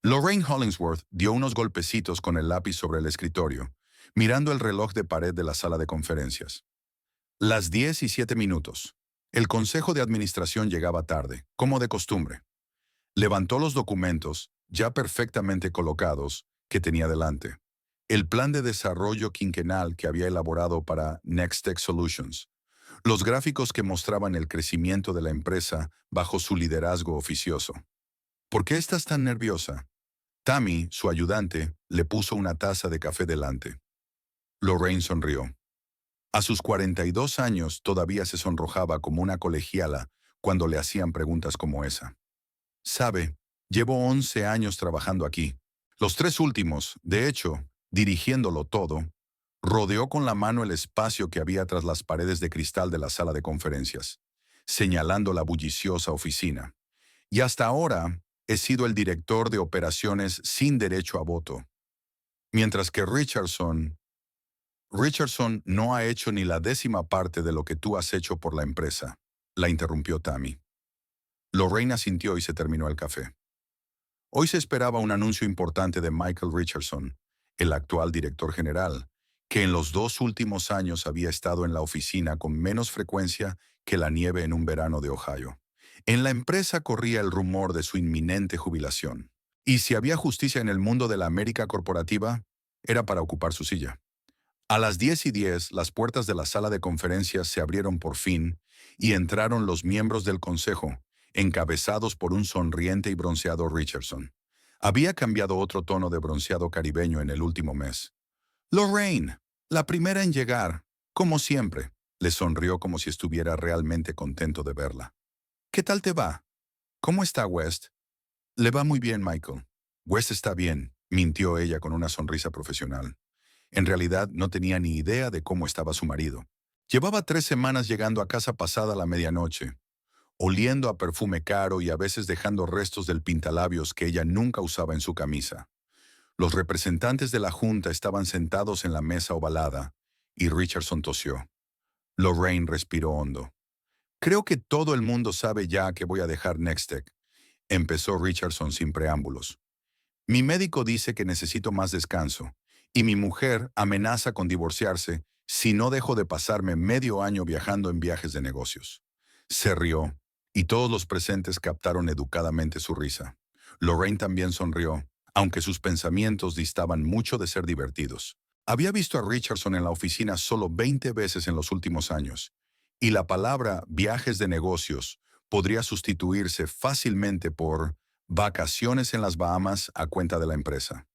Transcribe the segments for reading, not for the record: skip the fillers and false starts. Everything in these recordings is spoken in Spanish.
Lorraine Hollingsworth dio unos golpecitos con el lápiz sobre el escritorio, mirando el reloj de pared de la sala de conferencias. Las 10:07. El consejo de administración llegaba tarde, como de costumbre. Levantó los documentos, ya perfectamente colocados, que tenía delante. El plan de desarrollo quinquenal que había elaborado para Nextech Solutions. Los gráficos que mostraban el crecimiento de la empresa bajo su liderazgo oficioso. ¿Por qué estás tan nerviosa? Tammy, su ayudante, le puso una taza de café delante. Lorraine sonrió. A sus 42 años todavía se sonrojaba como una colegiala cuando le hacían preguntas como esa. Sabe, llevo 11 años trabajando aquí. Los 3 últimos, de hecho, dirigiéndolo todo, rodeó con la mano el espacio que había tras las paredes de cristal de la sala de conferencias, señalando la bulliciosa oficina. Y hasta ahora he sido el director de operaciones sin derecho a voto. Mientras que Richardson no ha hecho ni la 10ª parte de lo que tú has hecho por la empresa, la interrumpió Tammy. Lorraine asintió y se terminó el café. Hoy se esperaba un anuncio importante de Michael Richardson, el actual director general, que en los 2 últimos años había estado en la oficina con menos frecuencia que la nieve en un verano de Ohio. En la empresa corría el rumor de su inminente jubilación. Y si había justicia en el mundo de la América corporativa, era para ocupar su silla. A las 10:10, las puertas de la sala de conferencias se abrieron por fin y entraron los miembros del consejo, encabezados por un sonriente y bronceado Richardson. Había cambiado otro tono de bronceado caribeño en el último mes. Lorraine, la primera en llegar, como siempre, le sonrió como si estuviera realmente contento de verla. ¿Qué tal te va? ¿Cómo está West? Le va muy bien, Michael. West está bien, mintió ella con una sonrisa profesional. En realidad no tenía ni idea de cómo estaba su marido. Llevaba 3 semanas llegando a casa pasada la medianoche, oliendo a perfume caro y a veces dejando restos del pintalabios que ella nunca usaba en su camisa. Los representantes de la junta estaban sentados en la mesa ovalada, y Richardson tosió. Lorraine respiró hondo. Creo que todo el mundo sabe ya que voy a dejar Nextech, empezó Richardson sin preámbulos. Mi médico dice que necesito más descanso, y mi mujer amenaza con divorciarse si no dejo de pasarme medio año viajando en viajes de negocios. Se rió, y todos los presentes captaron educadamente su risa. Lorraine también sonrió, aunque sus pensamientos distaban mucho de ser divertidos. Había visto a Richardson en la oficina solo 20 veces en los últimos años, y la palabra viajes de negocios podría sustituirse fácilmente por vacaciones en las Bahamas a cuenta de la empresa.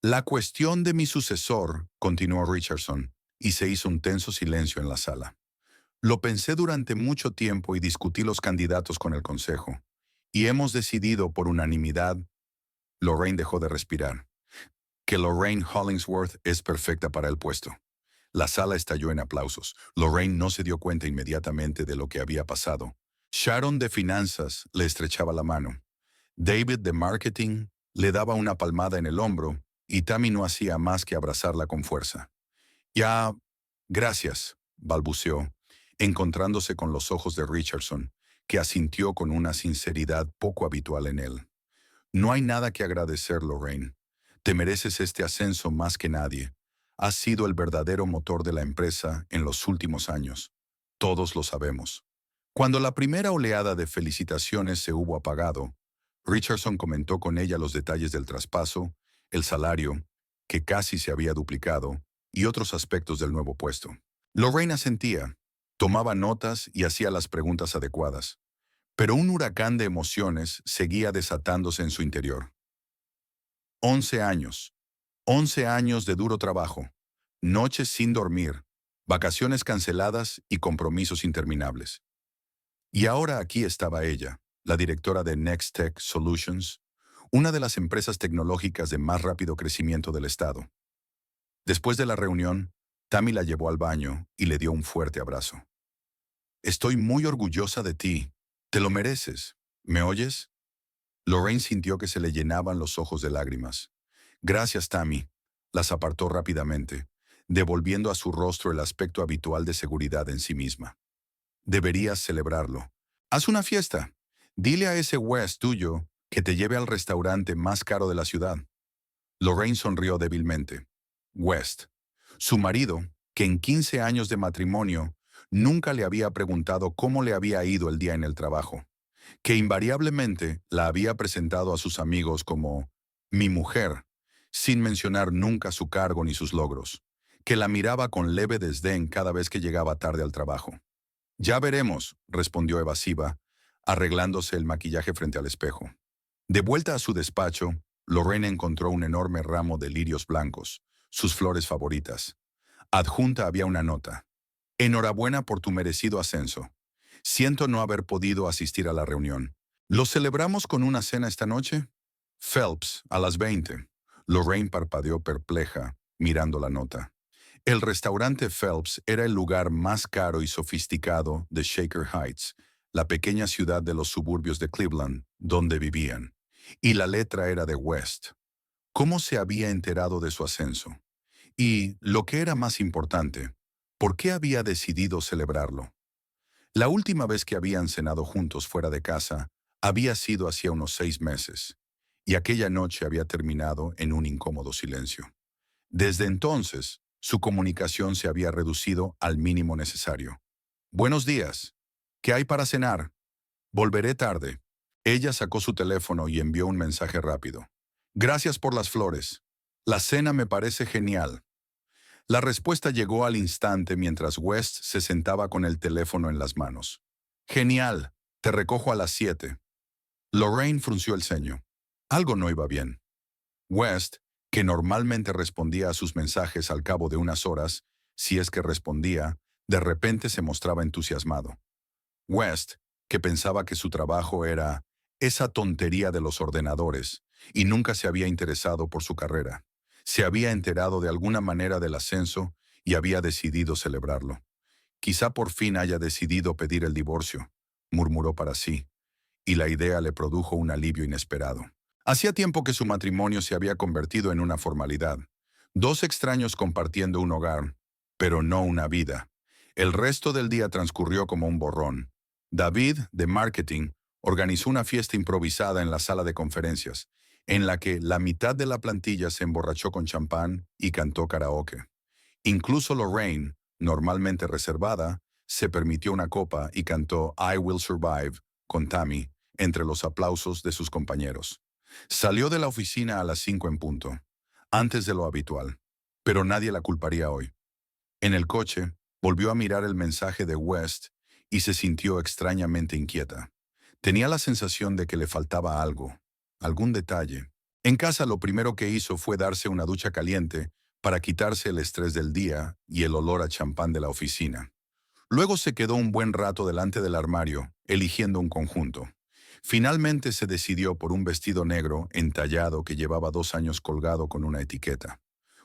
La cuestión de mi sucesor, continuó Richardson, y se hizo un tenso silencio en la sala. Lo pensé durante mucho tiempo y discutí los candidatos con el consejo, y hemos decidido por unanimidad. Lorraine dejó de respirar. Que Lorraine Hollingsworth es perfecta para el puesto. La sala estalló en aplausos. Lorraine no se dio cuenta inmediatamente de lo que había pasado. Sharon de finanzas le estrechaba la mano. David de marketing le daba una palmada en el hombro y Tammy no hacía más que abrazarla con fuerza. Ya, gracias, balbuceó, encontrándose con los ojos de Richardson, que asintió con una sinceridad poco habitual en él. No hay nada que agradecer, Lorraine. Te mereces este ascenso más que nadie. Has sido el verdadero motor de la empresa en los últimos años. Todos lo sabemos. Cuando la primera oleada de felicitaciones se hubo apagado, Richardson comentó con ella los detalles del traspaso, el salario, que casi se había duplicado, y otros aspectos del nuevo puesto. Lorraine asentía, tomaba notas y hacía las preguntas adecuadas, pero un huracán de emociones seguía desatándose en su interior. 11 años. 11 años de duro trabajo, noches sin dormir, vacaciones canceladas y compromisos interminables. Y ahora aquí estaba ella, la directora de Nextech Solutions, una de las empresas tecnológicas de más rápido crecimiento del estado. Después de la reunión, Tammy la llevó al baño y le dio un fuerte abrazo. Estoy muy orgullosa de ti. Te lo mereces. ¿Me oyes? Lorraine sintió que se le llenaban los ojos de lágrimas. Gracias, Tammy. Las apartó rápidamente, devolviendo a su rostro el aspecto habitual de seguridad en sí misma. Deberías celebrarlo. Haz una fiesta. Dile a ese West tuyo Que te lleve al restaurante más caro de la ciudad. Lorraine sonrió débilmente. West, su marido, que en 15 años de matrimonio nunca le había preguntado cómo le había ido el día en el trabajo, que invariablemente la había presentado a sus amigos como mi mujer, sin mencionar nunca su cargo ni sus logros, que la miraba con leve desdén cada vez que llegaba tarde al trabajo. Ya veremos, respondió evasiva, arreglándose el maquillaje frente al espejo. De vuelta a su despacho, Lorraine encontró un enorme ramo de lirios blancos, sus flores favoritas. Adjunta había una nota. Enhorabuena por tu merecido ascenso. Siento no haber podido asistir a la reunión. ¿Lo celebramos con una cena esta noche? Phelps, a las 20. Lorraine parpadeó perpleja, mirando la nota. El restaurante Phelps era el lugar más caro y sofisticado de Shaker Heights, la pequeña ciudad de los suburbios de Cleveland, donde vivían. Y la letra era de West. ¿Cómo se había enterado de su ascenso? Y, lo que era más importante, ¿por qué había decidido celebrarlo? La última vez que habían cenado juntos fuera de casa había sido hacía unos 6 meses, y aquella noche había terminado en un incómodo silencio. Desde entonces, su comunicación se había reducido al mínimo necesario. Buenos días. ¿Qué hay para cenar? Volveré tarde. Ella sacó su teléfono y envió un mensaje rápido. Gracias por las flores. La cena me parece genial. La respuesta llegó al instante mientras West se sentaba con el teléfono en las manos. Genial. Te recojo a las 7. Lorraine frunció el ceño. Algo no iba bien. West, que normalmente respondía a sus mensajes al cabo de unas horas, si es que respondía, de repente se mostraba entusiasmado. West, que pensaba que su trabajo era esa tontería de los ordenadores, y nunca se había interesado por su carrera. Se había enterado de alguna manera del ascenso y había decidido celebrarlo. Quizá por fin haya decidido pedir el divorcio, murmuró para sí, y la idea le produjo un alivio inesperado. Hacía tiempo que su matrimonio se había convertido en una formalidad. Dos extraños compartiendo un hogar, pero no una vida. El resto del día transcurrió como un borrón. David, de marketing, organizó una fiesta improvisada en la sala de conferencias, en la que la mitad de la plantilla se emborrachó con champán y cantó karaoke. Incluso Lorraine, normalmente reservada, se permitió una copa y cantó I Will Survive con Tammy entre los aplausos de sus compañeros. Salió de la oficina a las 5 en punto, antes de lo habitual, pero nadie la culparía hoy. En el coche, volvió a mirar el mensaje de West y se sintió extrañamente inquieta. Tenía la sensación de que le faltaba algo, algún detalle. En casa lo primero que hizo fue darse una ducha caliente para quitarse el estrés del día y el olor a champán de la oficina. Luego se quedó un buen rato delante del armario, eligiendo un conjunto. Finalmente se decidió por un vestido negro entallado que llevaba 2 años colgado con una etiqueta.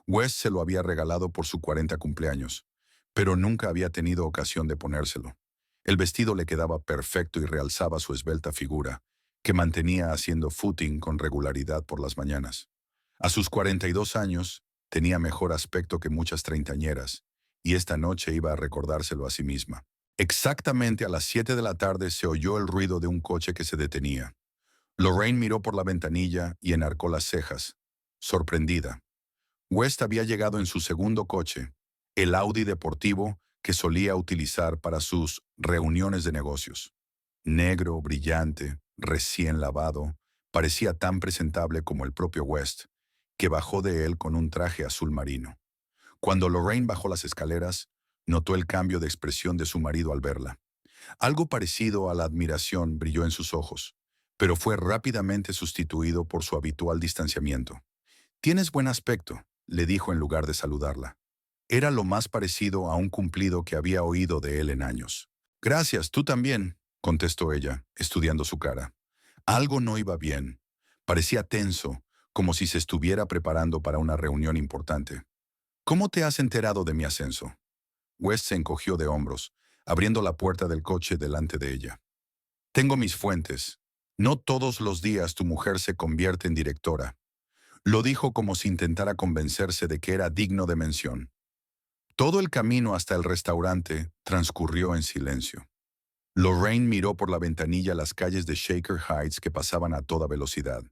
West se lo había regalado por su 40 cumpleaños, pero nunca había tenido ocasión de ponérselo. El vestido le quedaba perfecto y realzaba su esbelta figura, que mantenía haciendo footing con regularidad por las mañanas. A sus 42 años, tenía mejor aspecto que muchas treintañeras, y esta noche iba a recordárselo a sí misma. Exactamente a las 7 de la tarde se oyó el ruido de un coche que se detenía. Lorraine miró por la ventanilla y enarcó las cejas, sorprendida. West había llegado en su segundo coche, el Audi deportivo que solía utilizar para sus reuniones de negocios. Negro, brillante, recién lavado, parecía tan presentable como el propio West, que bajó de él con un traje azul marino. Cuando Lorraine bajó las escaleras, notó el cambio de expresión de su marido al verla. Algo parecido a la admiración brilló en sus ojos, pero fue rápidamente sustituido por su habitual distanciamiento. «Tienes buen aspecto», le dijo en lugar de saludarla. Era lo más parecido a un cumplido que había oído de él en años. «Gracias, tú también», contestó ella, estudiando su cara. Algo no iba bien. Parecía tenso, como si se estuviera preparando para una reunión importante. «¿Cómo te has enterado de mi ascenso?» West se encogió de hombros, abriendo la puerta del coche delante de ella. «Tengo mis fuentes. No todos los días tu mujer se convierte en directora». Lo dijo como si intentara convencerse de que era digno de mención. Todo el camino hasta el restaurante transcurrió en silencio. Lorraine miró por la ventanilla las calles de Shaker Heights que pasaban a toda velocidad,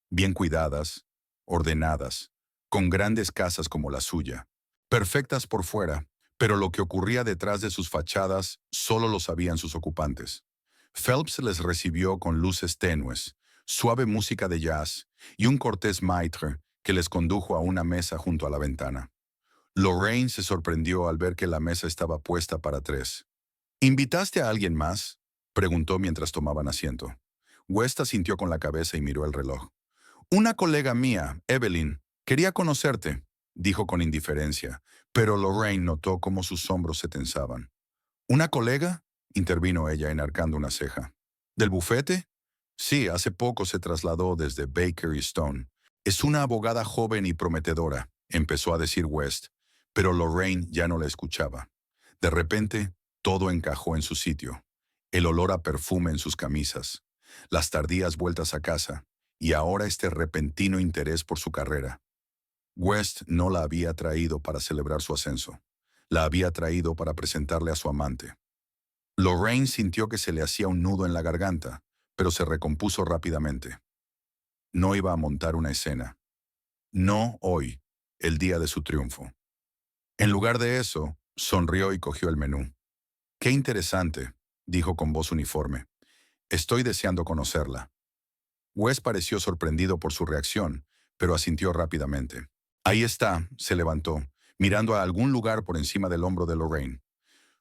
bien cuidadas, ordenadas, con grandes casas como la suya, perfectas por fuera, pero lo que ocurría detrás de sus fachadas solo lo sabían sus ocupantes. Phelps les recibió con luces tenues, suave música de jazz y un cortés maitre que les condujo a una mesa junto a la ventana. Lorraine se sorprendió al ver que la mesa estaba puesta para tres. ¿Invitaste a alguien más?, preguntó mientras tomaban asiento. West asintió con la cabeza y miró el reloj. Una colega mía, Evelyn, quería conocerte, dijo con indiferencia, pero Lorraine notó cómo sus hombros se tensaban. ¿Una colega?, intervino ella enarcando una ceja. ¿Del bufete? Sí, hace poco se trasladó desde Baker y Stone. Es una abogada joven y prometedora, empezó a decir West, pero Lorraine ya no la escuchaba. De repente, todo encajó en su sitio. El olor a perfume en sus camisas, las tardías vueltas a casa, y ahora este repentino interés por su carrera. West no la había traído para celebrar su ascenso. La había traído para presentarle a su amante. Lorraine sintió que se le hacía un nudo en la garganta, pero se recompuso rápidamente. No iba a montar una escena. No hoy, el día de su triunfo. En lugar de eso, sonrió y cogió el menú. «Qué interesante», dijo con voz uniforme. «Estoy deseando conocerla». Wes pareció sorprendido por su reacción, pero asintió rápidamente. «Ahí está», se levantó, mirando a algún lugar por encima del hombro de Lorraine.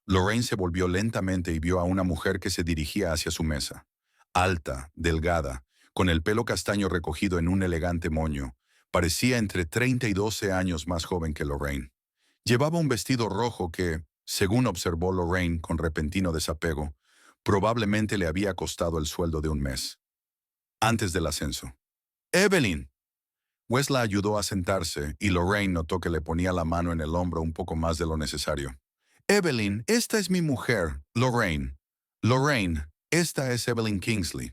Lorraine se volvió lentamente y vio a una mujer que se dirigía hacia su mesa. Alta, delgada, con el pelo castaño recogido en un elegante moño, parecía entre 30 y 12 años más joven que Lorraine. Llevaba un vestido rojo que, según observó Lorraine con repentino desapego, probablemente le había costado el sueldo de un mes. Antes del ascenso. «Evelyn». Wes la ayudó a sentarse y Lorraine notó que le ponía la mano en el hombro un poco más de lo necesario. «Evelyn, esta es mi mujer, Lorraine. Lorraine, esta es Evelyn Kingsley».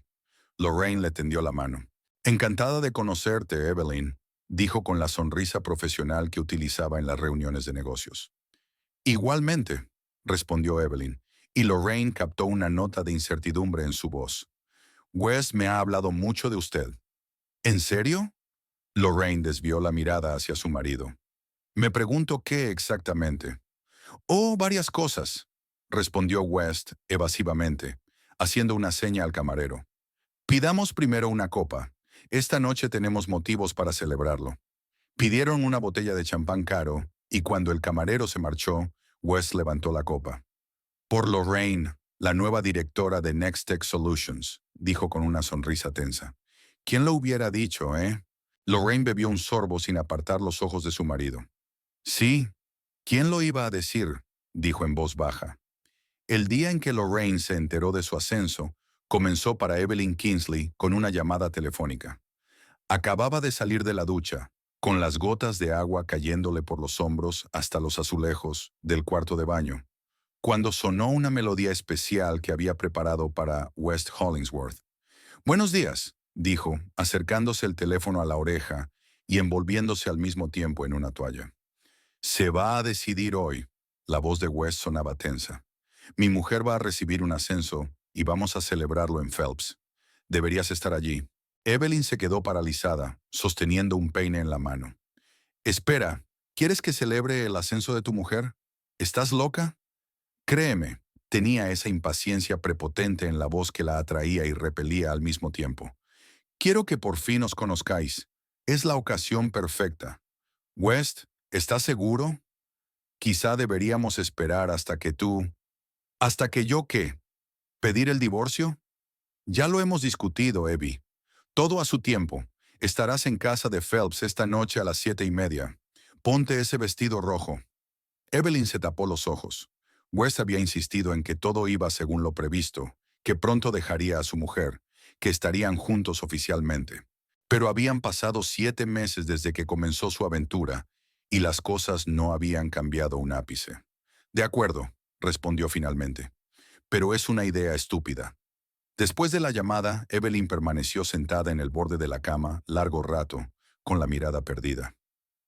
Lorraine le tendió la mano. «Encantada de conocerte, Evelyn», dijo con la sonrisa profesional que utilizaba en las reuniones de negocios. «Igualmente», respondió Evelyn, y Lorraine captó una nota de incertidumbre en su voz. «Wes me ha hablado mucho de usted». «¿En serio?». Lorraine desvió la mirada hacia su marido. «Me pregunto qué exactamente». «Oh, varias cosas», respondió West evasivamente, haciendo una seña al camarero. «Pidamos primero una copa. Esta noche tenemos motivos para celebrarlo». Pidieron una botella de champán caro, y cuando el camarero se marchó, West levantó la copa. «Por Lorraine, la nueva directora de Next Tech Solutions», dijo con una sonrisa tensa. «¿Quién lo hubiera dicho, eh?». Lorraine bebió un sorbo sin apartar los ojos de su marido. «Sí, ¿quién lo iba a decir?», dijo en voz baja. El día en que Lorraine se enteró de su ascenso, comenzó para Evelyn Kingsley con una llamada telefónica. Acababa de salir de la ducha, con las gotas de agua cayéndole por los hombros hasta los azulejos del cuarto de baño, cuando sonó una melodía especial que había preparado para West Hollingsworth. «Buenos días», dijo, acercándose el teléfono a la oreja y envolviéndose al mismo tiempo en una toalla. «Se va a decidir hoy». La voz de West sonaba tensa. «Mi mujer va a recibir un ascenso y vamos a celebrarlo en Phelps. Deberías estar allí». Evelyn se quedó paralizada, sosteniendo un peine en la mano. «Espera, ¿quieres que celebre el ascenso de tu mujer? ¿Estás loca?». Créeme, tenía esa impaciencia prepotente en la voz que la atraía y repelía al mismo tiempo. «Quiero que por fin os conozcáis. Es la ocasión perfecta». «West, ¿estás seguro? Quizá deberíamos esperar hasta que tú...». «¿Hasta que yo qué? ¿Pedir el divorcio?». «Ya lo hemos discutido, Evie. Todo a su tiempo. Estarás en casa de Phelps esta noche a las 7:30. Ponte ese vestido rojo». Evelyn se tapó los ojos. West había insistido en que todo iba según lo previsto, que pronto dejaría a su mujer, que estarían juntos oficialmente. Pero habían pasado 7 meses desde que comenzó su aventura, y las cosas no habían cambiado un ápice. «De acuerdo», respondió finalmente. «Pero es una idea estúpida». Después de la llamada, Evelyn permaneció sentada en el borde de la cama largo rato, con la mirada perdida.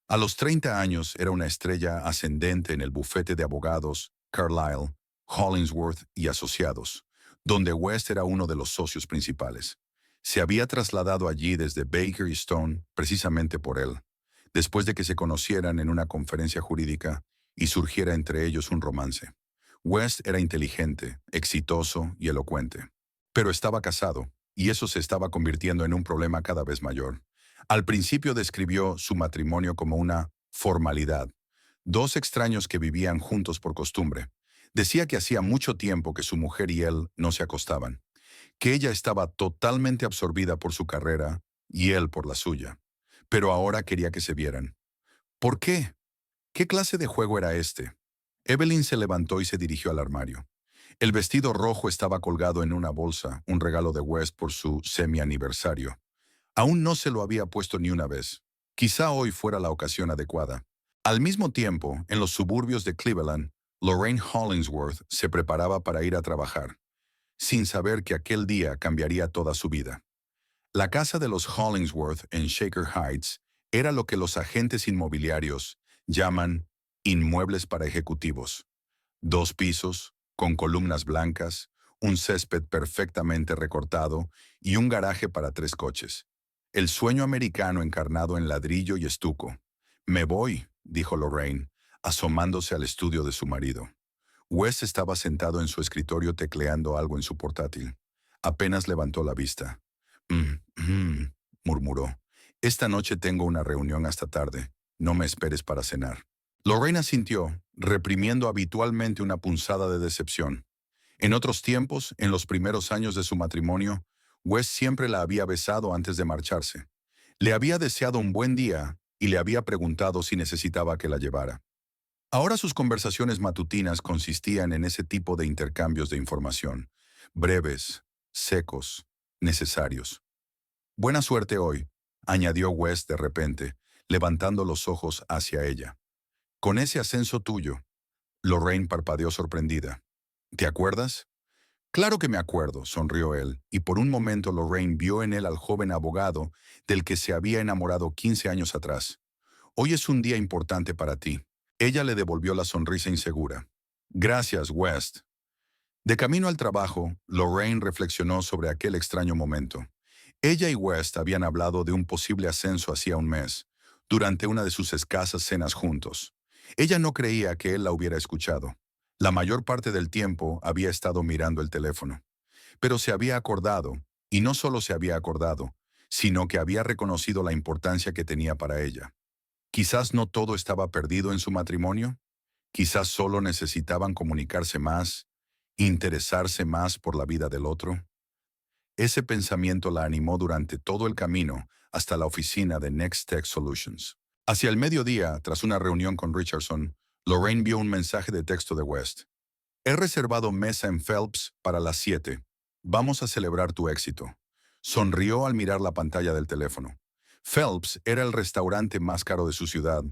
A los 30 años era una estrella ascendente en el bufete de abogados Carlyle, Hollingsworth y Asociados, donde West era uno de los socios principales. Se había trasladado allí desde Baker y Stone precisamente por él, después de que se conocieran en una conferencia jurídica y surgiera entre ellos un romance. West era inteligente, exitoso y elocuente. Pero estaba casado, y eso se estaba convirtiendo en un problema cada vez mayor. Al principio describió su matrimonio como una formalidad. Dos extraños que vivían juntos por costumbre. Decía que hacía mucho tiempo que su mujer y él no se acostaban, que ella estaba totalmente absorbida por su carrera y él por la suya. Pero ahora quería que se vieran. ¿Por qué? ¿Qué clase de juego era este? Evelyn se levantó y se dirigió al armario. El vestido rojo estaba colgado en una bolsa, un regalo de West por su semi-aniversario. Aún no se lo había puesto ni una vez. Quizá hoy fuera la ocasión adecuada. Al mismo tiempo, en los suburbios de Cleveland, Lorraine Hollingsworth se preparaba para ir a trabajar, sin saber que aquel día cambiaría toda su vida. La casa de los Hollingsworth en Shaker Heights era lo que los agentes inmobiliarios llaman inmuebles para ejecutivos. 2 pisos, con columnas blancas, un césped perfectamente recortado y un garaje para 3 coches. El sueño americano encarnado en ladrillo y estuco. Me voy, dijo Lorraine, asomándose al estudio de su marido. Wes estaba sentado en su escritorio tecleando algo en su portátil. Apenas levantó la vista. Murmuró. Esta noche tengo una reunión hasta tarde. No me esperes para cenar. Lorraine asintió, reprimiendo habitualmente una punzada de decepción. En otros tiempos, en los primeros años de su matrimonio, Wes siempre la había besado antes de marcharse. Le había deseado un buen día y le había preguntado si necesitaba que la llevara. Ahora sus conversaciones matutinas consistían en ese tipo de intercambios de información, breves, secos, necesarios. Buena suerte hoy, añadió Wes de repente, levantando los ojos hacia ella. Con ese ascenso tuyo. Lorraine parpadeó sorprendida. ¿Te acuerdas? Claro que me acuerdo, sonrió él, y por un momento Lorraine vio en él al joven abogado del que se había enamorado 15 años atrás. Hoy es un día importante para ti. Ella le devolvió la sonrisa insegura. Gracias, West. De camino al trabajo, Lorraine reflexionó sobre aquel extraño momento. Ella y West habían hablado de un posible ascenso hacía un mes, durante una de sus escasas cenas juntos. Ella no creía que él la hubiera escuchado. La mayor parte del tiempo había estado mirando el teléfono. Pero se había acordado, y no solo se había acordado, sino que había reconocido la importancia que tenía para ella. Quizás no todo estaba perdido en su matrimonio. Quizás solo necesitaban comunicarse más, interesarse más por la vida del otro. Ese pensamiento la animó durante todo el camino hasta la oficina de Next Tech Solutions. Hacia el mediodía, tras una reunión con Richardson, Lorraine vio un mensaje de texto de West. He reservado mesa en Phelps para las 7. Vamos a celebrar tu éxito. Sonrió al mirar la pantalla del teléfono. Phelps era el restaurante más caro de su ciudad,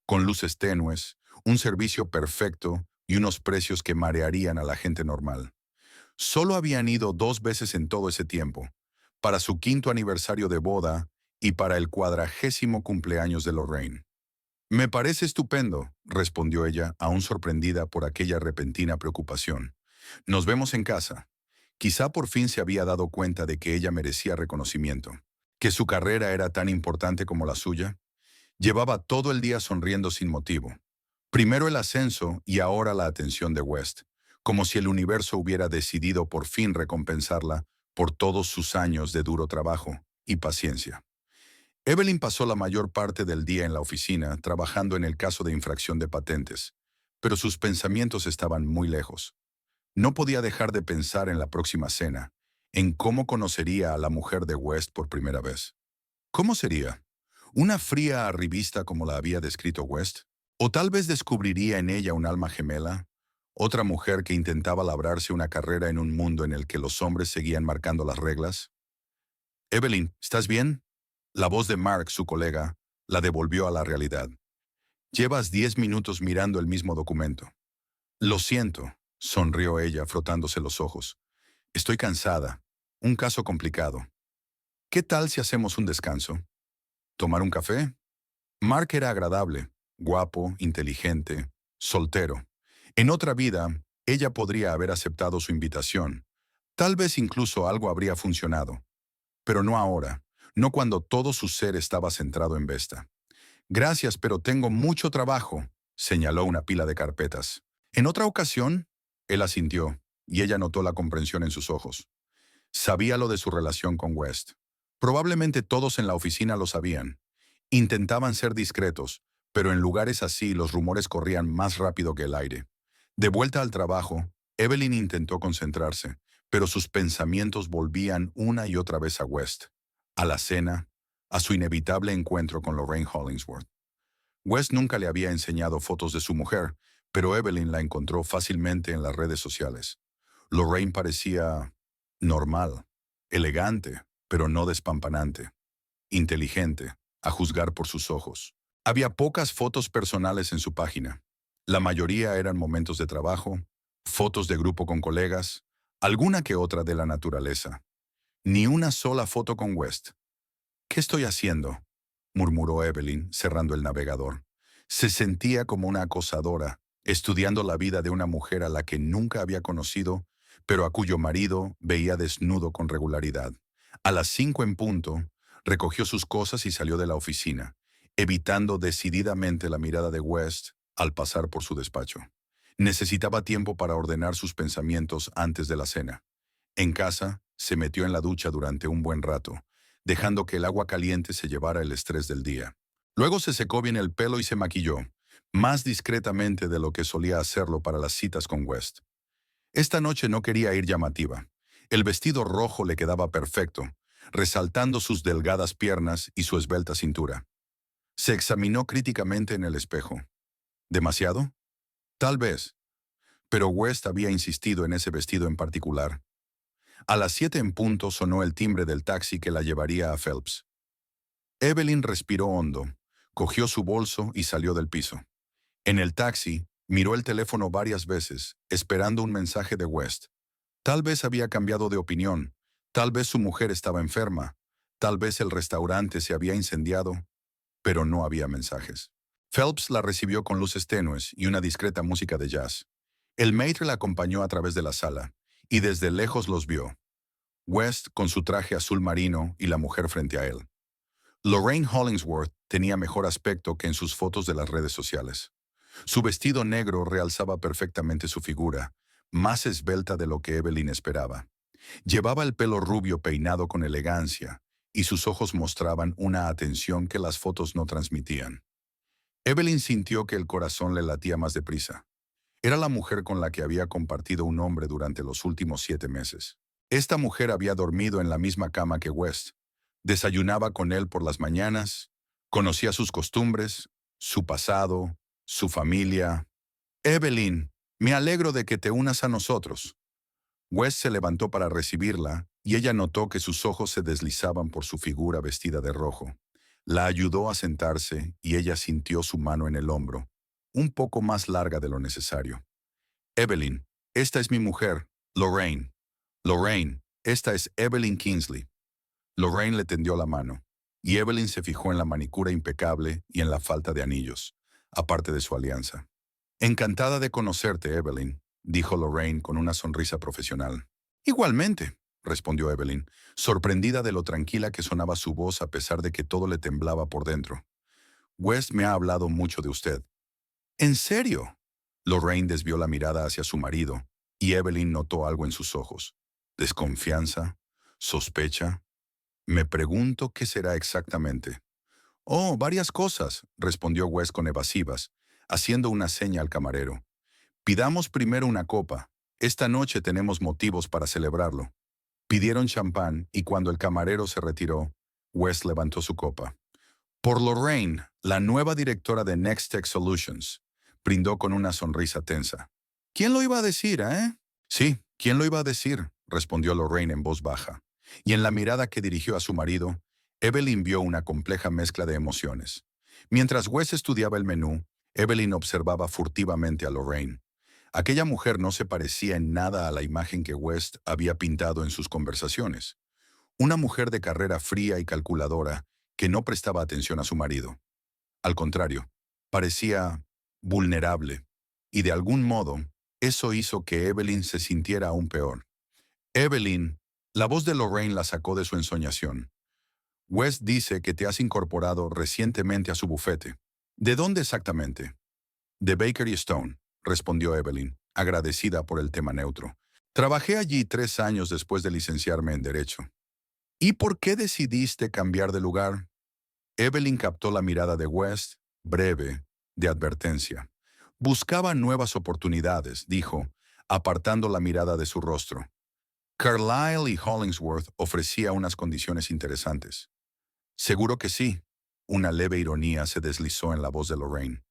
con luces tenues, un servicio perfecto y unos precios que marearían a la gente normal. Solo habían ido 2 veces en todo ese tiempo, para su 5º aniversario de boda y para el 40º cumpleaños de Lorraine. Me parece estupendo, respondió ella, aún sorprendida por aquella repentina preocupación. Nos vemos en casa. Quizá por fin se había dado cuenta de que ella merecía reconocimiento, que su carrera era tan importante como la suya. Llevaba todo el día sonriendo sin motivo. Primero el ascenso y ahora la atención de West, como si el universo hubiera decidido por fin recompensarla por todos sus años de duro trabajo y paciencia. Evelyn pasó la mayor parte del día en la oficina trabajando en el caso de infracción de patentes, pero sus pensamientos estaban muy lejos. No podía dejar de pensar en la próxima cena, en cómo conocería a la mujer de West por primera vez. ¿Cómo sería? ¿Una fría arribista como la había descrito West? ¿O tal vez descubriría en ella un alma gemela? ¿Otra mujer que intentaba labrarse una carrera en un mundo en el que los hombres seguían marcando las reglas? Evelyn, ¿estás bien? La voz de Mark, su colega, la devolvió a la realidad. Llevas 10 minutos mirando el mismo documento. Lo siento, sonrió ella, frotándose los ojos. Estoy cansada. Un caso complicado. ¿Qué tal si hacemos un descanso? ¿Tomar un café? Mark era agradable, guapo, inteligente, soltero. En otra vida, ella podría haber aceptado su invitación, Tal vez incluso algo habría funcionado, pero no ahora, no cuando todo su ser estaba centrado en Vesta. Gracias, pero tengo mucho trabajo, señaló una pila de carpetas. En otra ocasión, él asintió, y ella notó la comprensión en sus ojos. Sabía lo de su relación con West. Probablemente todos en la oficina lo sabían. Intentaban ser discretos, pero en lugares así los rumores corrían más rápido que el aire. De vuelta al trabajo, Evelyn intentó concentrarse, pero sus pensamientos volvían una y otra vez a West, a la cena, a su inevitable encuentro con Lorraine Hollingsworth. West nunca le había enseñado fotos de su mujer, pero Evelyn la encontró fácilmente en las redes sociales. Lorraine parecía normal, elegante, pero no despampanante, inteligente, a juzgar por sus ojos. Había pocas fotos personales en su página. La mayoría eran momentos de trabajo, fotos de grupo con colegas, alguna que otra de la naturaleza. Ni una sola foto con West. ¿Qué estoy haciendo?, murmuró Evelyn, cerrando el navegador. Se sentía como una acosadora, estudiando la vida de una mujer a la que nunca había conocido, pero a cuyo marido veía desnudo con regularidad. A las 5 en punto, recogió sus cosas y salió de la oficina, evitando decididamente la mirada de West al pasar por su despacho. Necesitaba tiempo para ordenar sus pensamientos antes de la cena. En casa, se metió en la ducha durante un buen rato, dejando que el agua caliente se llevara el estrés del día. Luego se secó bien el pelo y se maquilló, más discretamente de lo que solía hacerlo para las citas con West. Esta noche no quería ir llamativa. El vestido rojo le quedaba perfecto, resaltando sus delgadas piernas y su esbelta cintura. Se examinó críticamente en el espejo. ¿Demasiado? Tal vez, pero West había insistido en ese vestido en particular. A las 7 en punto sonó el timbre del taxi que la llevaría a Phelps. Evelyn respiró hondo, cogió su bolso y salió del piso. En el taxi, miró el teléfono varias veces, esperando un mensaje de West. Tal vez había cambiado de opinión, tal vez su mujer estaba enferma, tal vez el restaurante se había incendiado, pero no había mensajes. Phelps la recibió con luces tenues y una discreta música de jazz. El maître la acompañó a través de la sala, y desde lejos los vio. West con su traje azul marino y la mujer frente a él. Lorraine Hollingsworth tenía mejor aspecto que en sus fotos de las redes sociales. Su vestido negro realzaba perfectamente su figura, más esbelta de lo que Evelyn esperaba. Llevaba el pelo rubio peinado con elegancia, y sus ojos mostraban una atención que las fotos no transmitían. Evelyn sintió que el corazón le latía más deprisa. Era la mujer con la que había compartido un hombre durante los últimos 7 meses. Esta mujer había dormido en la misma cama que West. Desayunaba con él por las mañanas, conocía sus costumbres, su pasado, su familia. Evelyn, me alegro de que te unas a nosotros. West se levantó para recibirla y ella notó que sus ojos se deslizaban por su figura vestida de rojo. La ayudó a sentarse y ella sintió su mano en el hombro, un poco más larga de lo necesario. Evelyn, esta es mi mujer, Lorraine. Lorraine, esta es Evelyn Kingsley. Lorraine le tendió la mano, y Evelyn se fijó en la manicura impecable y en la falta de anillos, aparte de su alianza. Encantada de conocerte, Evelyn, dijo Lorraine con una sonrisa profesional. Igualmente, respondió Evelyn, sorprendida de lo tranquila que sonaba su voz a pesar de que todo le temblaba por dentro. West me ha hablado mucho de usted. ¿En serio? Lorraine desvió la mirada hacia su marido, y Evelyn notó algo en sus ojos. ¿Desconfianza? ¿Sospecha? Me pregunto qué será exactamente. Oh, varias cosas, respondió West con evasivas, haciendo una seña al camarero. Pidamos primero una copa. Esta noche tenemos motivos para celebrarlo. Pidieron champán y cuando el camarero se retiró, West levantó su copa. Por Lorraine, la nueva directora de Next Tech Solutions, brindó con una sonrisa tensa. ¿Quién lo iba a decir, eh? Sí, ¿quién lo iba a decir?, respondió Lorraine en voz baja. Y en la mirada que dirigió a su marido, Evelyn vio una compleja mezcla de emociones. Mientras Wes estudiaba el menú, Evelyn observaba furtivamente a Lorraine. Aquella mujer no se parecía en nada a la imagen que West había pintado en sus conversaciones. Una mujer de carrera fría y calculadora que no prestaba atención a su marido. Al contrario, parecía vulnerable, y de algún modo, eso hizo que Evelyn se sintiera aún peor. Evelyn, la voz de Lorraine la sacó de su ensoñación. West dice que te has incorporado recientemente a su bufete. ¿De dónde exactamente? De Baker y Stone, respondió Evelyn, agradecida por el tema neutro. Trabajé allí 3 años después de licenciarme en Derecho. ¿Y por qué decidiste cambiar de lugar? Evelyn captó la mirada de West, breve, de advertencia. Buscaba nuevas oportunidades, dijo, apartando la mirada de su rostro. Carlyle y Hollingsworth ofrecía unas condiciones interesantes. Seguro que sí. Una leve ironía se deslizó en la voz de Lorraine.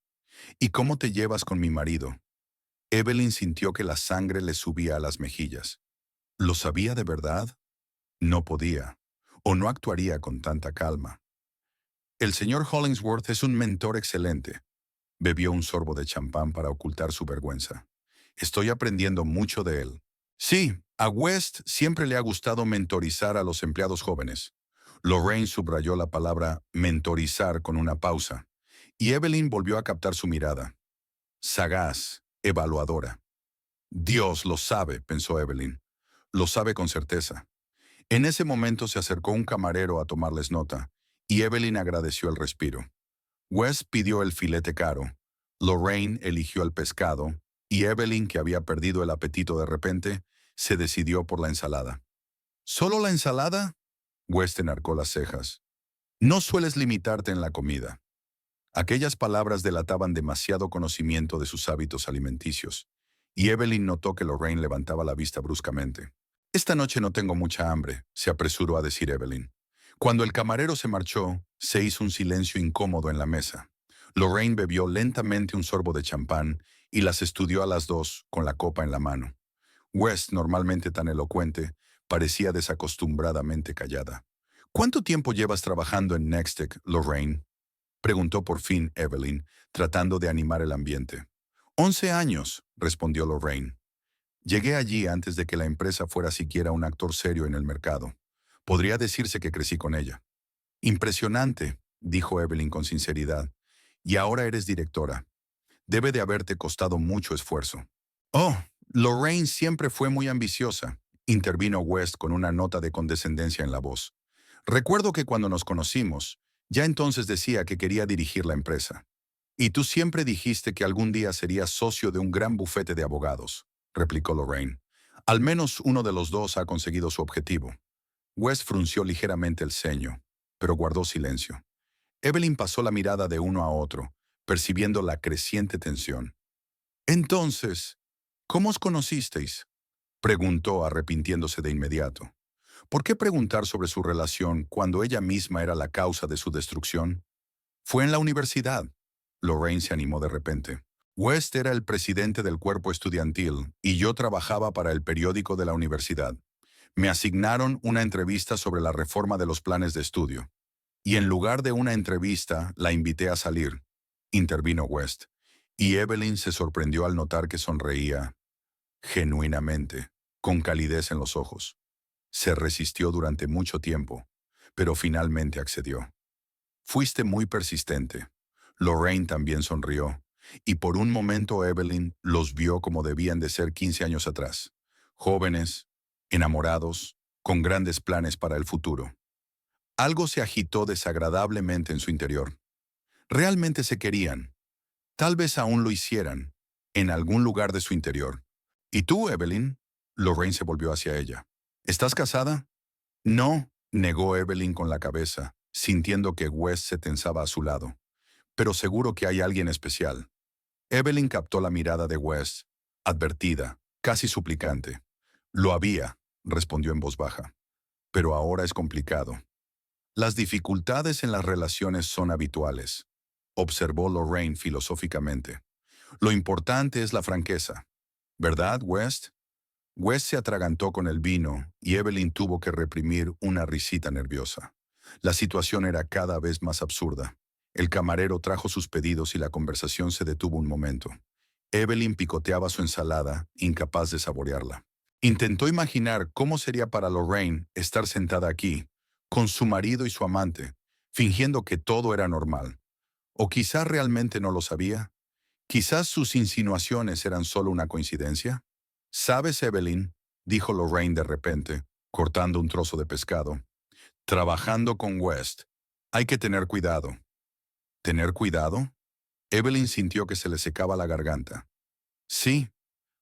¿Y cómo te llevas con mi marido? Evelyn sintió que la sangre le subía a las mejillas. ¿Lo sabía de verdad? No podía, o no actuaría con tanta calma. El señor Hollingsworth es un mentor excelente. Bebió un sorbo de champán para ocultar su vergüenza. Estoy aprendiendo mucho de él. Sí, a West siempre le ha gustado mentorizar a los empleados jóvenes. Lorraine subrayó la palabra mentorizar con una pausa, y Evelyn volvió a captar su mirada. Sagaz, evaluadora. Dios lo sabe, pensó Evelyn. Lo sabe con certeza. En ese momento se acercó un camarero a tomarles nota, y Evelyn agradeció el respiro. West pidió el filete caro, Lorraine eligió el pescado, y Evelyn, que había perdido el apetito de repente, se decidió por la ensalada. ¿Solo la ensalada? West enarcó las cejas. No sueles limitarte en la comida. Aquellas palabras delataban demasiado conocimiento de sus hábitos alimenticios, y Evelyn notó que Lorraine levantaba la vista bruscamente. Esta noche no tengo mucha hambre, se apresuró a decir Evelyn. Cuando el camarero se marchó, se hizo un silencio incómodo en la mesa. Lorraine bebió lentamente un sorbo de champán y las estudió a las dos con la copa en la mano. West, normalmente tan elocuente, parecía desacostumbradamente callada. ¿Cuánto tiempo llevas trabajando en Nextech, Lorraine? Preguntó por fin Evelyn, tratando de animar el ambiente. 11 años, respondió Lorraine. Llegué allí antes de que la empresa fuera siquiera un actor serio en el mercado. Podría decirse que crecí con ella. Impresionante, dijo Evelyn con sinceridad. Y ahora eres directora. Debe de haberte costado mucho esfuerzo. Oh, Lorraine siempre fue muy ambiciosa, intervino West con una nota de condescendencia en la voz. Recuerdo que cuando nos conocimos, ya entonces decía que quería dirigir la empresa. Y tú siempre dijiste que algún día serías socio de un gran bufete de abogados, replicó Lorraine. Al menos uno de los dos ha conseguido su objetivo. West frunció ligeramente el ceño, pero guardó silencio. Evelyn pasó la mirada de uno a otro, percibiendo la creciente tensión. Entonces, ¿cómo os conocisteis? Preguntó, arrepintiéndose de inmediato. ¿Por qué preguntar sobre su relación cuando ella misma era la causa de su destrucción? Fue en la universidad. Lorraine se animó de repente. West era el presidente del cuerpo estudiantil y yo trabajaba para el periódico de la universidad. Me asignaron una entrevista sobre la reforma de los planes de estudio. Y en lugar de una entrevista, la invité a salir. Intervino West. Y Evelyn se sorprendió al notar que sonreía genuinamente, con calidez en los ojos. Se resistió durante mucho tiempo, pero finalmente accedió. Fuiste muy persistente. Lorraine también sonrió, y por un momento Evelyn los vio como debían de ser 15 años atrás. Jóvenes, enamorados, con grandes planes para el futuro. Algo se agitó desagradablemente en su interior. Realmente se querían. Tal vez aún lo hicieran, en algún lugar de su interior. ¿Y tú, Evelyn? Lorraine se volvió hacia ella. ¿Estás casada? No, negó Evelyn con la cabeza, sintiendo que West se tensaba a su lado. Pero seguro que hay alguien especial. Evelyn captó la mirada de West, advertida, casi suplicante. Lo había, respondió en voz baja. Pero ahora es complicado. Las dificultades en las relaciones son habituales, observó Lorraine filosóficamente. Lo importante es la franqueza. ¿Verdad, West? West se atragantó con el vino y Evelyn tuvo que reprimir una risita nerviosa. La situación era cada vez más absurda. El camarero trajo sus pedidos y la conversación se detuvo un momento. Evelyn picoteaba su ensalada, incapaz de saborearla. Intentó imaginar cómo sería para Lorraine estar sentada aquí, con su marido y su amante, fingiendo que todo era normal. O quizás realmente no lo sabía. Quizás sus insinuaciones eran solo una coincidencia. ¿Sabes, Evelyn? dijo Lorraine de repente, cortando un trozo de pescado. Trabajando con West. Hay que tener cuidado. ¿Tener cuidado? Evelyn sintió que se le secaba la garganta. Sí.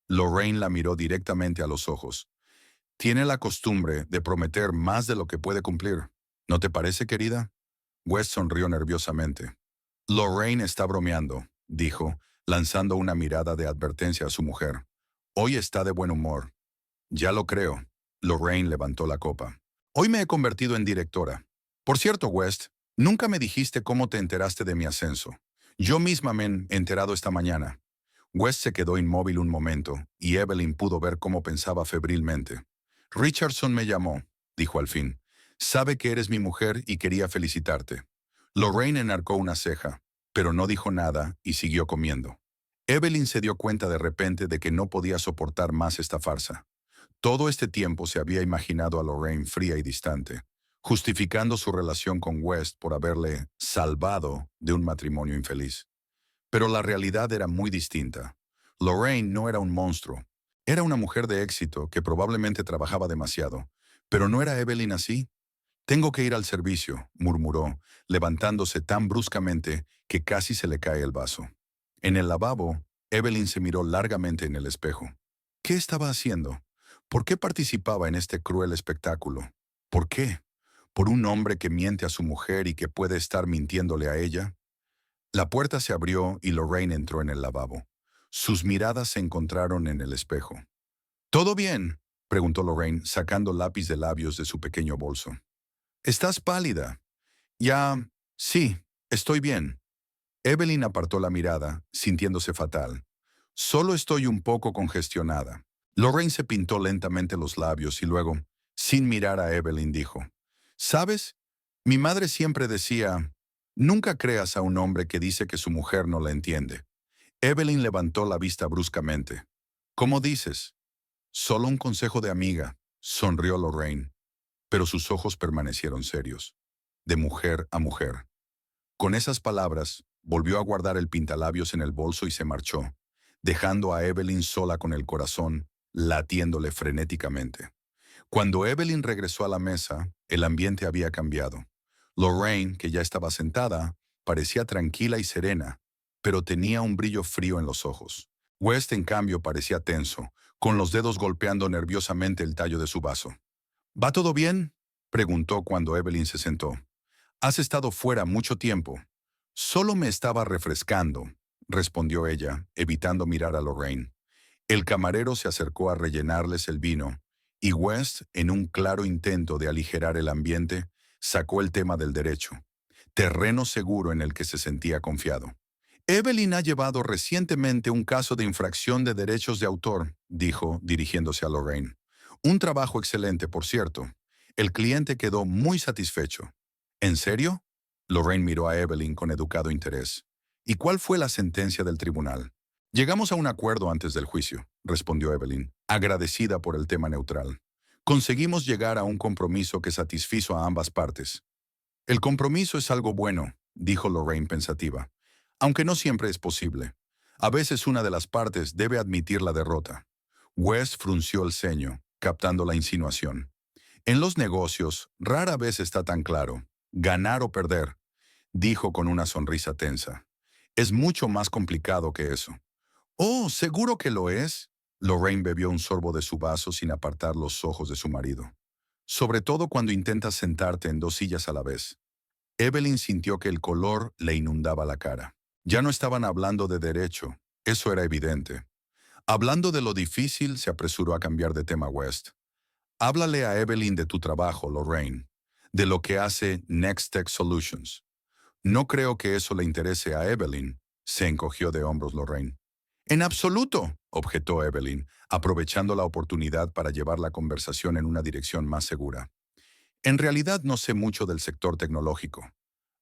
Lorraine la miró directamente a los ojos. Tiene la costumbre de prometer más de lo que puede cumplir. ¿No te parece, querida? West sonrió nerviosamente. Lorraine está bromeando, dijo, lanzando una mirada de advertencia a su mujer. Hoy está de buen humor. Ya lo creo. Lorraine levantó la copa. Hoy me he convertido en directora. Por cierto, West, nunca me dijiste cómo te enteraste de mi ascenso. Yo misma me he enterado esta mañana. West se quedó inmóvil un momento, y Evelyn pudo ver cómo pensaba febrilmente. Richardson me llamó, dijo al fin. Sabe que eres mi mujer y quería felicitarte. Lorraine enarcó una ceja, pero no dijo nada y siguió comiendo. Evelyn se dio cuenta de repente de que no podía soportar más esta farsa. Todo este tiempo se había imaginado a Lorraine fría y distante, justificando su relación con West por haberle salvado de un matrimonio infeliz. Pero la realidad era muy distinta. Lorraine no era un monstruo. Era una mujer de éxito que probablemente trabajaba demasiado. Pero ¿no era Evelyn así? Tengo que ir al servicio, murmuró, levantándose tan bruscamente que casi se le cae el vaso. En el lavabo, Evelyn se miró largamente en el espejo. ¿Qué estaba haciendo? ¿Por qué participaba en este cruel espectáculo? ¿Por qué? ¿Por un hombre que miente a su mujer y que puede estar mintiéndole a ella? La puerta se abrió y Lorraine entró en el lavabo. Sus miradas se encontraron en el espejo. ¿Todo bien?, preguntó Lorraine, sacando lápiz de labios de su pequeño bolso. Estás pálida. Ya, sí, estoy bien. Evelyn apartó la mirada, sintiéndose fatal. Solo estoy un poco congestionada. Lorraine se pintó lentamente los labios y luego, sin mirar a Evelyn, dijo, ¿sabes? Mi madre siempre decía, nunca creas a un hombre que dice que su mujer no la entiende. Evelyn levantó la vista bruscamente. ¿Cómo dices? Solo un consejo de amiga, sonrió Lorraine, pero sus ojos permanecieron serios, de mujer a mujer. Con esas palabras, volvió a guardar el pintalabios en el bolso y se marchó, dejando a Evelyn sola con el corazón, latiéndole frenéticamente. Cuando Evelyn regresó a la mesa, el ambiente había cambiado. Lorraine, que ya estaba sentada, parecía tranquila y serena, pero tenía un brillo frío en los ojos. West, en cambio, parecía tenso, con los dedos golpeando nerviosamente el tallo de su vaso. ¿Va todo bien?, preguntó cuando Evelyn se sentó. Has estado fuera mucho tiempo. Solo me estaba refrescando, respondió ella, evitando mirar a Lorraine. El camarero se acercó a rellenarles el vino, y West, en un claro intento de aligerar el ambiente, sacó el tema del derecho, terreno seguro en el que se sentía confiado. Evelyn ha llevado recientemente un caso de infracción de derechos de autor, dijo, dirigiéndose a Lorraine. Un trabajo excelente, por cierto. El cliente quedó muy satisfecho. ¿En serio? Lorraine miró a Evelyn con educado interés. ¿Y cuál fue la sentencia del tribunal? Llegamos a un acuerdo antes del juicio, respondió Evelyn, agradecida por el tema neutral. Conseguimos llegar a un compromiso que satisfizo a ambas partes. El compromiso es algo bueno, dijo Lorraine pensativa, aunque no siempre es posible. A veces una de las partes debe admitir la derrota. West frunció el ceño, captando la insinuación. En los negocios, rara vez está tan claro. Ganar o perder, dijo con una sonrisa tensa. Es mucho más complicado que eso. Oh, ¿seguro que lo es? Lorraine bebió un sorbo de su vaso sin apartar los ojos de su marido. Sobre todo cuando intentas sentarte en dos sillas a la vez. Evelyn sintió que el color le inundaba la cara. Ya no estaban hablando de derecho, eso era evidente. Hablando de lo difícil, se apresuró a cambiar de tema West. Háblale a Evelyn de tu trabajo, Lorraine, de lo que hace Next Tech Solutions. No creo que eso le interese a Evelyn, se encogió de hombros Lorraine. En absoluto, objetó Evelyn, aprovechando la oportunidad para llevar la conversación en una dirección más segura. En realidad no sé mucho del sector tecnológico.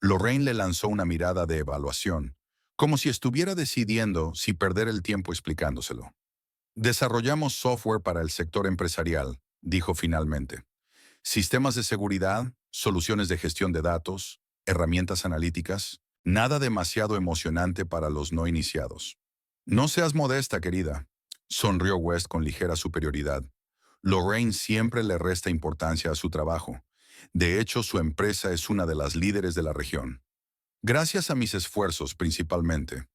Lorraine le lanzó una mirada de evaluación, como si estuviera decidiendo si perder el tiempo explicándoselo. Desarrollamos software para el sector empresarial, dijo finalmente. Sistemas de seguridad, soluciones de gestión de datos, herramientas analíticas, nada demasiado emocionante para los no iniciados. No seas modesta, querida, sonrió West con ligera superioridad. Lorraine siempre le resta importancia a su trabajo. De hecho, su empresa es una de las líderes de la región. Gracias a mis esfuerzos principalmente,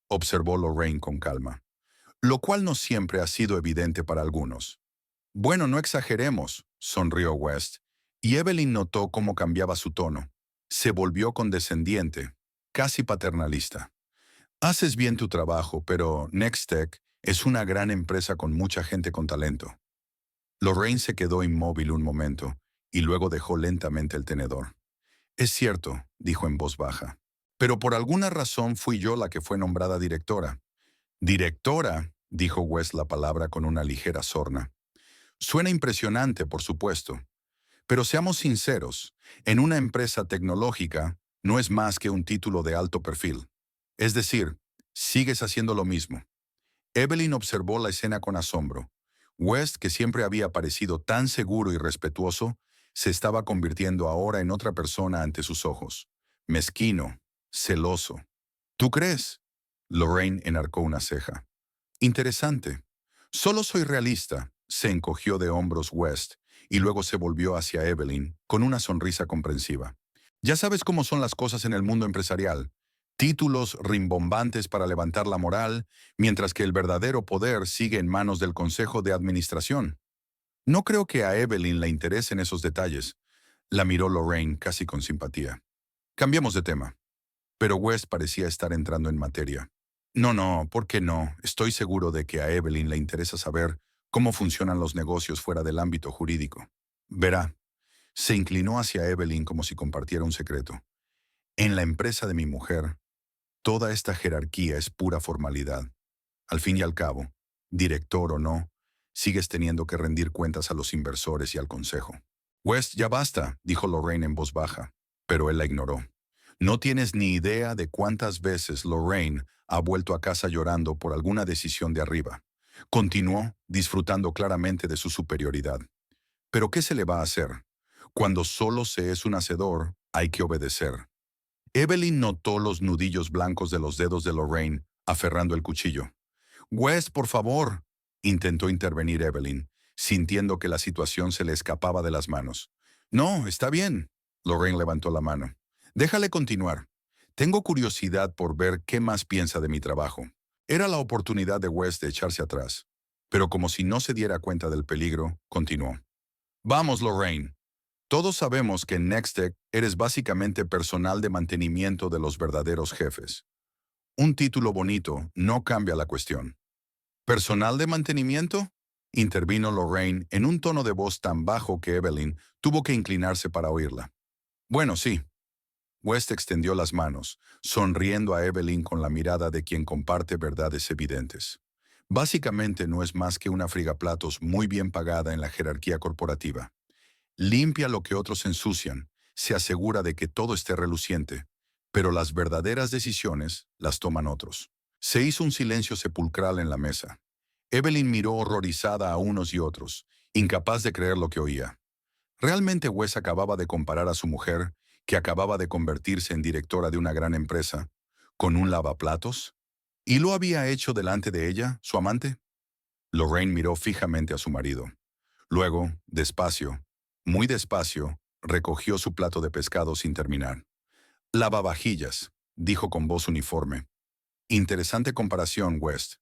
observó Lorraine con calma, lo cual no siempre ha sido evidente para algunos. Bueno, no exageremos, sonrió West, y Evelyn notó cómo cambiaba su tono. Se volvió condescendiente, casi paternalista. Haces bien tu trabajo, pero Nextech es una gran empresa con mucha gente con talento. Lorraine se quedó inmóvil un momento y luego dejó lentamente el tenedor. Es cierto, dijo en voz baja, pero por alguna razón fui yo la que fue nombrada directora. Directora, dijo West la palabra con una ligera sorna. Suena impresionante, por supuesto, pero seamos sinceros, en una empresa tecnológica no es más que un título de alto perfil. Es decir, sigues haciendo lo mismo. Evelyn observó la escena con asombro. West, que siempre había parecido tan seguro y respetuoso, se estaba convirtiendo ahora en otra persona ante sus ojos. Mezquino, celoso. ¿Tú crees? Lorraine enarcó una ceja. Interesante. Solo soy realista, se encogió de hombros West, y luego se volvió hacia Evelyn, con una sonrisa comprensiva. Ya sabes cómo son las cosas en el mundo empresarial. Títulos rimbombantes para levantar la moral, mientras que el verdadero poder sigue en manos del Consejo de Administración. No creo que a Evelyn le interesen esos detalles. La miró Lorraine casi con simpatía. Cambiamos de tema. Pero West parecía estar entrando en materia. No, no, ¿por qué no? Estoy seguro de que a Evelyn le interesa saber cómo funcionan los negocios fuera del ámbito jurídico. Verá, se inclinó hacia Evelyn como si compartiera un secreto. En la empresa de mi mujer, toda esta jerarquía es pura formalidad. Al fin y al cabo, director o no, sigues teniendo que rendir cuentas a los inversores y al consejo. West, ya basta, dijo Lorraine en voz baja, pero él la ignoró. No tienes ni idea de cuántas veces Lorraine ha vuelto a casa llorando por alguna decisión de arriba. Continuó, disfrutando claramente de su superioridad. Pero ¿qué se le va a hacer? Cuando solo se es un hacedor, hay que obedecer. Evelyn notó los nudillos blancos de los dedos de Lorraine, aferrando el cuchillo. West, por favor, intentó intervenir Evelyn, sintiendo que la situación se le escapaba de las manos. No, está bien. Lorraine levantó la mano. Déjale continuar. Tengo curiosidad por ver qué más piensa de mi trabajo. Era la oportunidad de West de echarse atrás. Pero como si no se diera cuenta del peligro, continuó. Vamos, Lorraine. Todos sabemos que en Nextech eres básicamente personal de mantenimiento de los verdaderos jefes. Un título bonito no cambia la cuestión. ¿Personal de mantenimiento? Intervino Lorraine en un tono de voz tan bajo que Evelyn tuvo que inclinarse para oírla. Bueno, sí. West extendió las manos, sonriendo a Evelyn con la mirada de quien comparte verdades evidentes. Básicamente no es más que una frigaplatos muy bien pagada en la jerarquía corporativa. Limpia lo que otros ensucian, se asegura de que todo esté reluciente, pero las verdaderas decisiones las toman otros. Se hizo un silencio sepulcral en la mesa. Evelyn miró horrorizada a unos y otros, incapaz de creer lo que oía. Realmente Wes acababa de comparar a su mujer, que acababa de convertirse en directora de una gran empresa, con un lavaplatos. ¿Y lo había hecho delante de ella, su amante? Lorraine miró fijamente a su marido. Luego, despacio, muy despacio, recogió su plato de pescado sin terminar. Lavavajillas, dijo con voz uniforme. Interesante comparación, West.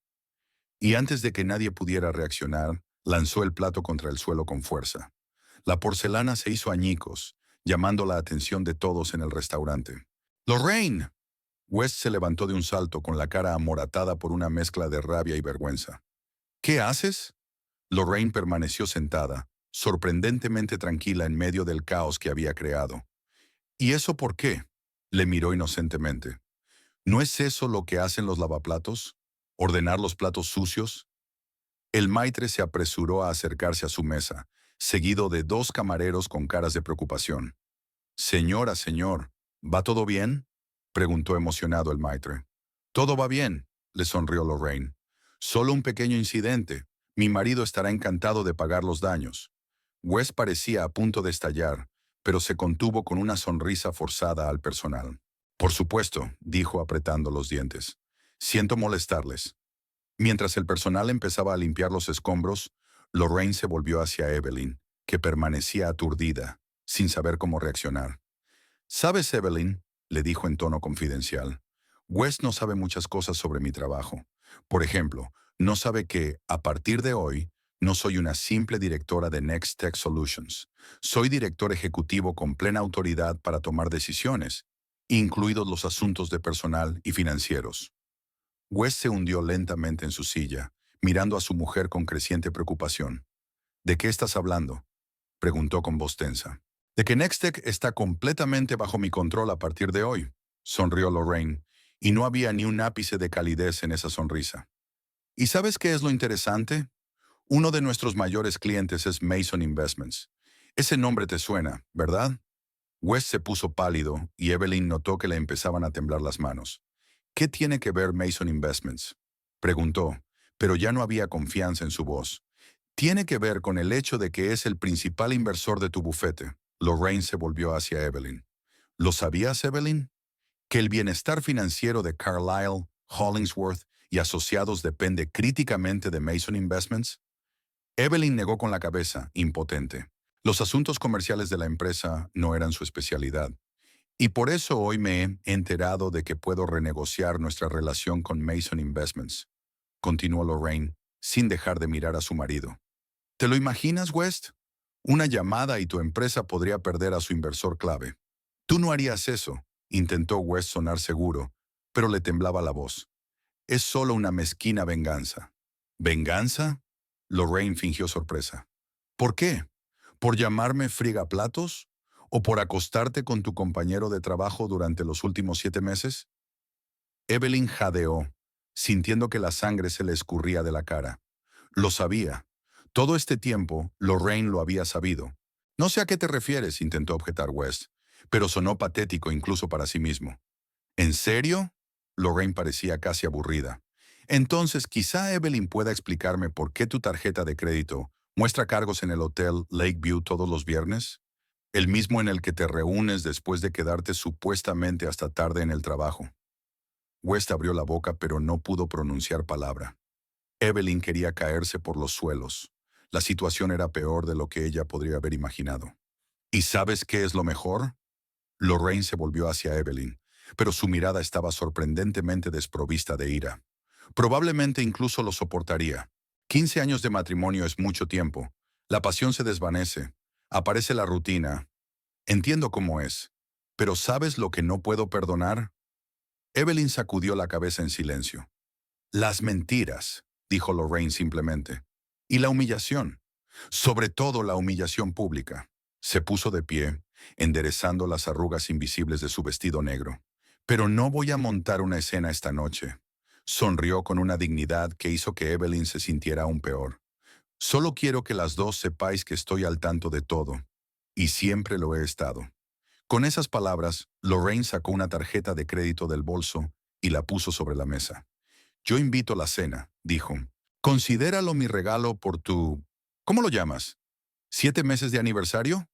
Y antes de que nadie pudiera reaccionar, lanzó el plato contra el suelo con fuerza. La porcelana se hizo añicos, llamando la atención de todos en el restaurante. ¡Lorraine! West se levantó de un salto con la cara amoratada por una mezcla de rabia y vergüenza. ¿Qué haces? Lorraine permaneció sentada, sorprendentemente tranquila en medio del caos que había creado. ¿Y eso por qué? Le miró inocentemente. ¿No es eso lo que hacen los lavaplatos? ¿Ordenar los platos sucios? El maitre se apresuró a acercarse a su mesa, seguido de dos camareros con caras de preocupación. Señora, señor, ¿va todo bien? Preguntó emocionado el maitre. Todo va bien, le sonrió Lorraine. Solo un pequeño incidente. Mi marido estará encantado de pagar los daños. Wes parecía a punto de estallar, pero se contuvo con una sonrisa forzada al personal. Por supuesto, dijo apretando los dientes. Siento molestarles. Mientras el personal empezaba a limpiar los escombros, Lorraine se volvió hacia Evelyn, que permanecía aturdida, sin saber cómo reaccionar. «¿Sabes, Evelyn?», le dijo en tono confidencial. «West no sabe muchas cosas sobre mi trabajo. Por ejemplo, no sabe que, a partir de hoy, no soy una simple directora de Next Tech Solutions. Soy director ejecutivo con plena autoridad para tomar decisiones, incluidos los asuntos de personal y financieros». West se hundió lentamente en su silla, mirando a su mujer con creciente preocupación. «¿De qué estás hablando?», preguntó con voz tensa. «De que Nextech está completamente bajo mi control a partir de hoy», sonrió Lorraine, y no había ni un ápice de calidez en esa sonrisa. «¿Y sabes qué es lo interesante? Uno de nuestros mayores clientes es Mason Investments. Ese nombre te suena, ¿verdad?». West se puso pálido y Evelyn notó que le empezaban a temblar las manos. «¿Qué tiene que ver Mason Investments?», preguntó, pero ya no había confianza en su voz. «Tiene que ver con el hecho de que es el principal inversor de tu bufete». Lorraine se volvió hacia Evelyn. «¿Lo sabías, Evelyn? Que el bienestar financiero de Carlyle, Hollingsworth y asociados depende críticamente de Mason Investments». Evelyn negó con la cabeza, impotente. Los asuntos comerciales de la empresa no eran su especialidad. «Y por eso hoy me he enterado de que puedo renegociar nuestra relación con Mason Investments», continuó Lorraine, sin dejar de mirar a su marido. «¿Te lo imaginas, West? Una llamada y tu empresa podría perder a su inversor clave». «Tú no harías eso», intentó West sonar seguro, pero le temblaba la voz. «Es solo una mezquina venganza». «¿Venganza?», Lorraine fingió sorpresa. «¿Por qué? ¿Por llamarme frigaplatos? ¿O por acostarte con tu compañero de trabajo durante los últimos 7 meses?» Evelyn jadeó, sintiendo que la sangre se le escurría de la cara. Lo sabía. Todo este tiempo, Lorraine lo había sabido. «No sé a qué te refieres», intentó objetar West, pero sonó patético incluso para sí mismo. «¿En serio?», Lorraine parecía casi aburrida. «Entonces quizá Evelyn pueda explicarme por qué tu tarjeta de crédito muestra cargos en el hotel Lakeview todos los viernes, el mismo en el que te reúnes después de quedarte supuestamente hasta tarde en el trabajo». West abrió la boca pero no pudo pronunciar palabra. Evelyn quería caerse por los suelos. La situación era peor de lo que ella podría haber imaginado. «¿Y sabes qué es lo mejor?». Lorraine se volvió hacia Evelyn, pero su mirada estaba sorprendentemente desprovista de ira. «Probablemente incluso lo soportaría. 15 años de matrimonio es mucho tiempo. La pasión se desvanece. Aparece la rutina. Entiendo cómo es. Pero ¿sabes lo que no puedo perdonar?». Evelyn sacudió la cabeza en silencio. «Las mentiras», dijo Lorraine simplemente. «Y la humillación. Sobre todo la humillación pública». Se puso de pie, enderezando las arrugas invisibles de su vestido negro. «Pero no voy a montar una escena esta noche». Sonrió con una dignidad que hizo que Evelyn se sintiera aún peor. «Solo quiero que las dos sepáis que estoy al tanto de todo. Y siempre lo he estado». Con esas palabras, Lorraine sacó una tarjeta de crédito del bolso y la puso sobre la mesa. «Yo invito a la cena», dijo. «Considéralo mi regalo por tu... ¿Cómo lo llamas? ¿7 meses de aniversario?».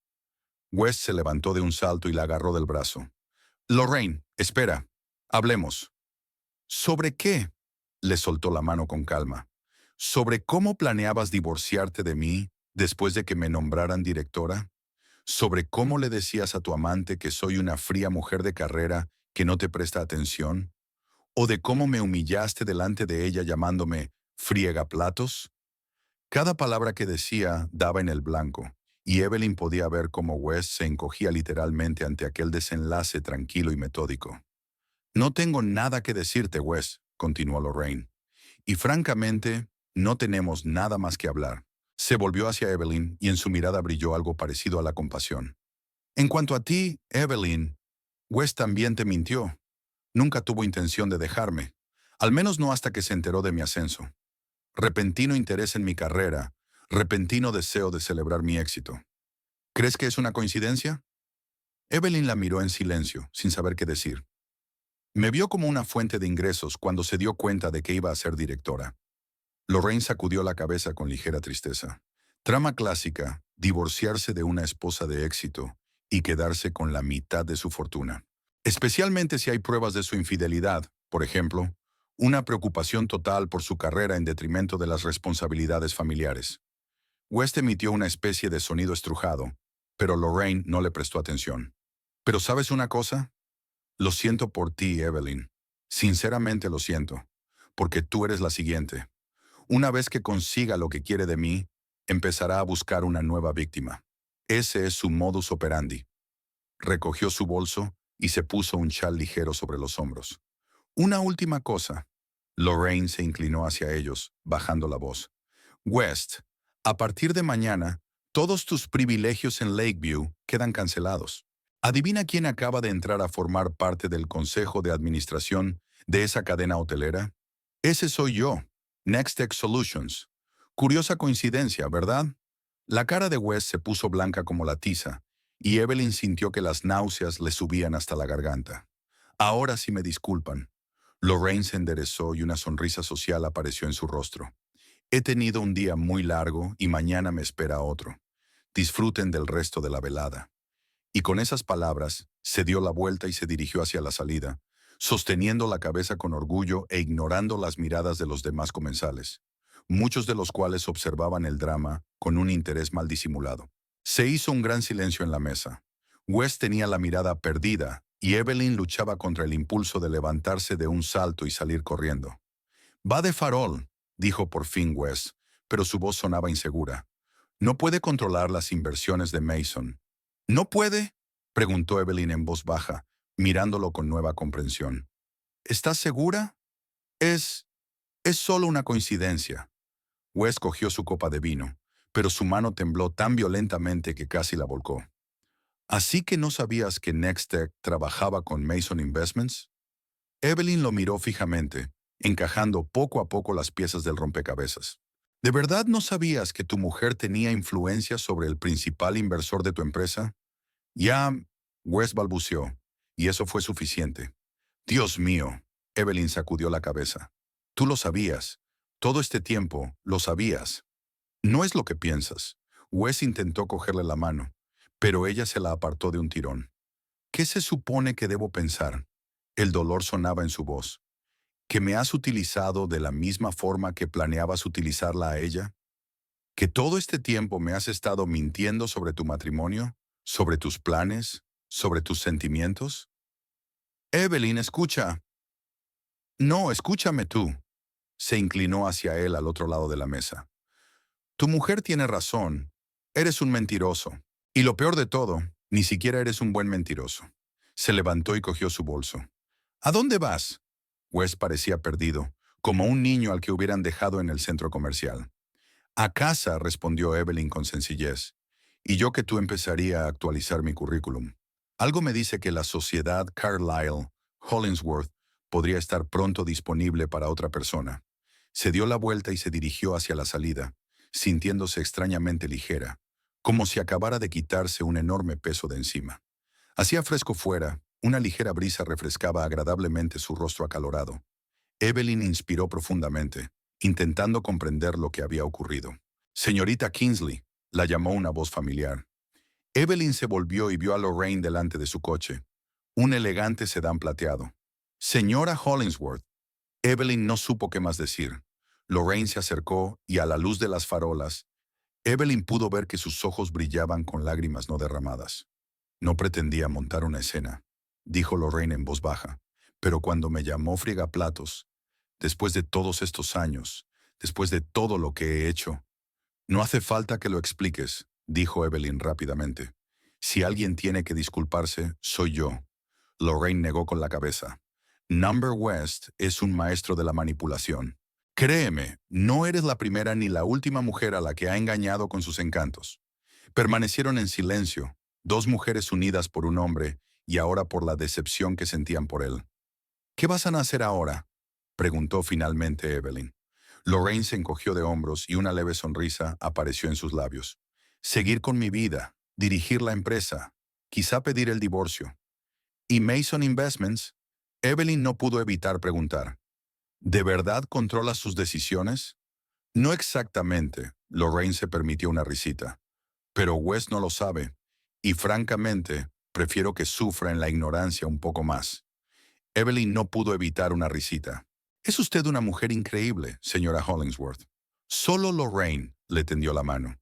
West se levantó de un salto y la agarró del brazo. «Lorraine, espera. Hablemos». «¿Sobre qué?», le soltó la mano con calma. «¿Sobre cómo planeabas divorciarte de mí después de que me nombraran directora? ¿Sobre cómo le decías a tu amante que soy una fría mujer de carrera que no te presta atención? ¿O de cómo me humillaste delante de ella llamándome friegaplatos?». Cada palabra que decía daba en el blanco, y Evelyn podía ver cómo West se encogía literalmente ante aquel desenlace tranquilo y metódico. «No tengo nada que decirte, West», continuó Lorraine. «Y francamente, no tenemos nada más que hablar». Se volvió hacia Evelyn y en su mirada brilló algo parecido a la compasión. «En cuanto a ti, Evelyn, West también te mintió. Nunca tuvo intención de dejarme, al menos no hasta que se enteró de mi ascenso. Repentino interés en mi carrera, repentino deseo de celebrar mi éxito. ¿Crees que es una coincidencia?». Evelyn la miró en silencio, sin saber qué decir. «Me vio como una fuente de ingresos cuando se dio cuenta de que iba a ser directora». Lorraine sacudió la cabeza con ligera tristeza. Trama clásica, divorciarse de una esposa de éxito y quedarse con la mitad de su fortuna. Especialmente si hay pruebas de su infidelidad, por ejemplo, una preocupación total por su carrera en detrimento de las responsabilidades familiares. West emitió una especie de sonido estrujado, pero Lorraine no le prestó atención. ¿Pero sabes una cosa? Lo siento por ti, Evelyn. Sinceramente lo siento, porque tú eres la siguiente. Una vez que consiga lo que quiere de mí, empezará a buscar una nueva víctima. Ese es su modus operandi. Recogió su bolso y se puso un chal ligero sobre los hombros. Una última cosa. Lorraine se inclinó hacia ellos, bajando la voz. West, a partir de mañana, todos tus privilegios en Lakeview quedan cancelados. ¿Adivina quién acaba de entrar a formar parte del consejo de administración de esa cadena hotelera? Ese soy yo, Nextech Solutions. Curiosa coincidencia, ¿verdad? La cara de Wes se puso blanca como la tiza, y Evelyn sintió que las náuseas le subían hasta la garganta. Ahora sí me disculpan. Lorraine se enderezó y una sonrisa social apareció en su rostro. He tenido un día muy largo y mañana me espera otro. Disfruten del resto de la velada. Y con esas palabras, se dio la vuelta y se dirigió hacia la salida, sosteniendo la cabeza con orgullo e ignorando las miradas de los demás comensales, muchos de los cuales observaban el drama con un interés mal disimulado. Se hizo un gran silencio en la mesa. Wes tenía la mirada perdida y Evelyn luchaba contra el impulso de levantarse de un salto y salir corriendo. «Va de farol», dijo por fin Wes, pero su voz sonaba insegura. «No puede controlar las inversiones de Mason». «¿No puede?», preguntó Evelyn en voz baja, mirándolo con nueva comprensión. «¿Estás segura? Es... es solo una coincidencia». Wes cogió su copa de vino, pero su mano tembló tan violentamente que casi la volcó. «¿Así que no sabías que Nextech trabajaba con Mason Investments?» Evelyn lo miró fijamente, encajando poco a poco las piezas del rompecabezas. ¿De verdad no sabías que tu mujer tenía influencia sobre el principal inversor de tu empresa? Ya, Wes balbuceó, y eso fue suficiente. Dios mío, Evelyn sacudió la cabeza. Tú lo sabías. Todo este tiempo lo sabías. No es lo que piensas. Wes intentó cogerle la mano, pero ella se la apartó de un tirón. ¿Qué se supone que debo pensar? El dolor sonaba en su voz. ¿Que me has utilizado de la misma forma que planeabas utilizarla a ella? ¿Que todo este tiempo me has estado mintiendo sobre tu matrimonio? ¿Sobre tus planes? ¿Sobre tus sentimientos? Evelyn, escucha. No, escúchame tú. Se inclinó hacia él al otro lado de la mesa. Tu mujer tiene razón. Eres un mentiroso. Y lo peor de todo, ni siquiera eres un buen mentiroso. Se levantó y cogió su bolso. ¿A dónde vas? Wes parecía perdido, como un niño al que hubieran dejado en el centro comercial. A casa, respondió Evelyn con sencillez. Y yo que tú empezaría a actualizar mi currículum. Algo me dice que la sociedad Carlyle Hollingsworth podría estar pronto disponible para otra persona. Se dio la vuelta y se dirigió hacia la salida, sintiéndose extrañamente ligera, como si acabara de quitarse un enorme peso de encima. Hacía fresco fuera, una ligera brisa refrescaba agradablemente su rostro acalorado. Evelyn inspiró profundamente, intentando comprender lo que había ocurrido. «Señorita Kingsley», la llamó una voz familiar. Evelyn se volvió y vio a Lorraine delante de su coche, un elegante sedán plateado. «Señora Hollingsworth». Evelyn no supo qué más decir. Lorraine se acercó y a la luz de las farolas, Evelyn pudo ver que sus ojos brillaban con lágrimas no derramadas. «No pretendía montar una escena», dijo Lorraine en voz baja, «pero cuando me llamó friegaplatos, después de todos estos años, después de todo lo que he hecho». «No hace falta que lo expliques», dijo Evelyn rápidamente. «Si alguien tiene que disculparse, soy yo». Lorraine negó con la cabeza. «Number West es un maestro de la manipulación. Créeme, no eres la primera ni la última mujer a la que ha engañado con sus encantos». Permanecieron en silencio, dos mujeres unidas por un hombre y ahora por la decepción que sentían por él. «¿Qué vas a hacer ahora?», preguntó finalmente Evelyn. Lorraine se encogió de hombros y una leve sonrisa apareció en sus labios. «Seguir con mi vida, dirigir la empresa, quizá pedir el divorcio». «¿Y Mason Investments?». Evelyn no pudo evitar preguntar. «¿De verdad controlas sus decisiones?». «No exactamente», Lorraine se permitió una risita. «Pero Wes no lo sabe, y francamente, prefiero que sufra en la ignorancia un poco más». Evelyn no pudo evitar una risita. «Es usted una mujer increíble, señora Hollingsworth». Solo Lorraine le tendió la mano.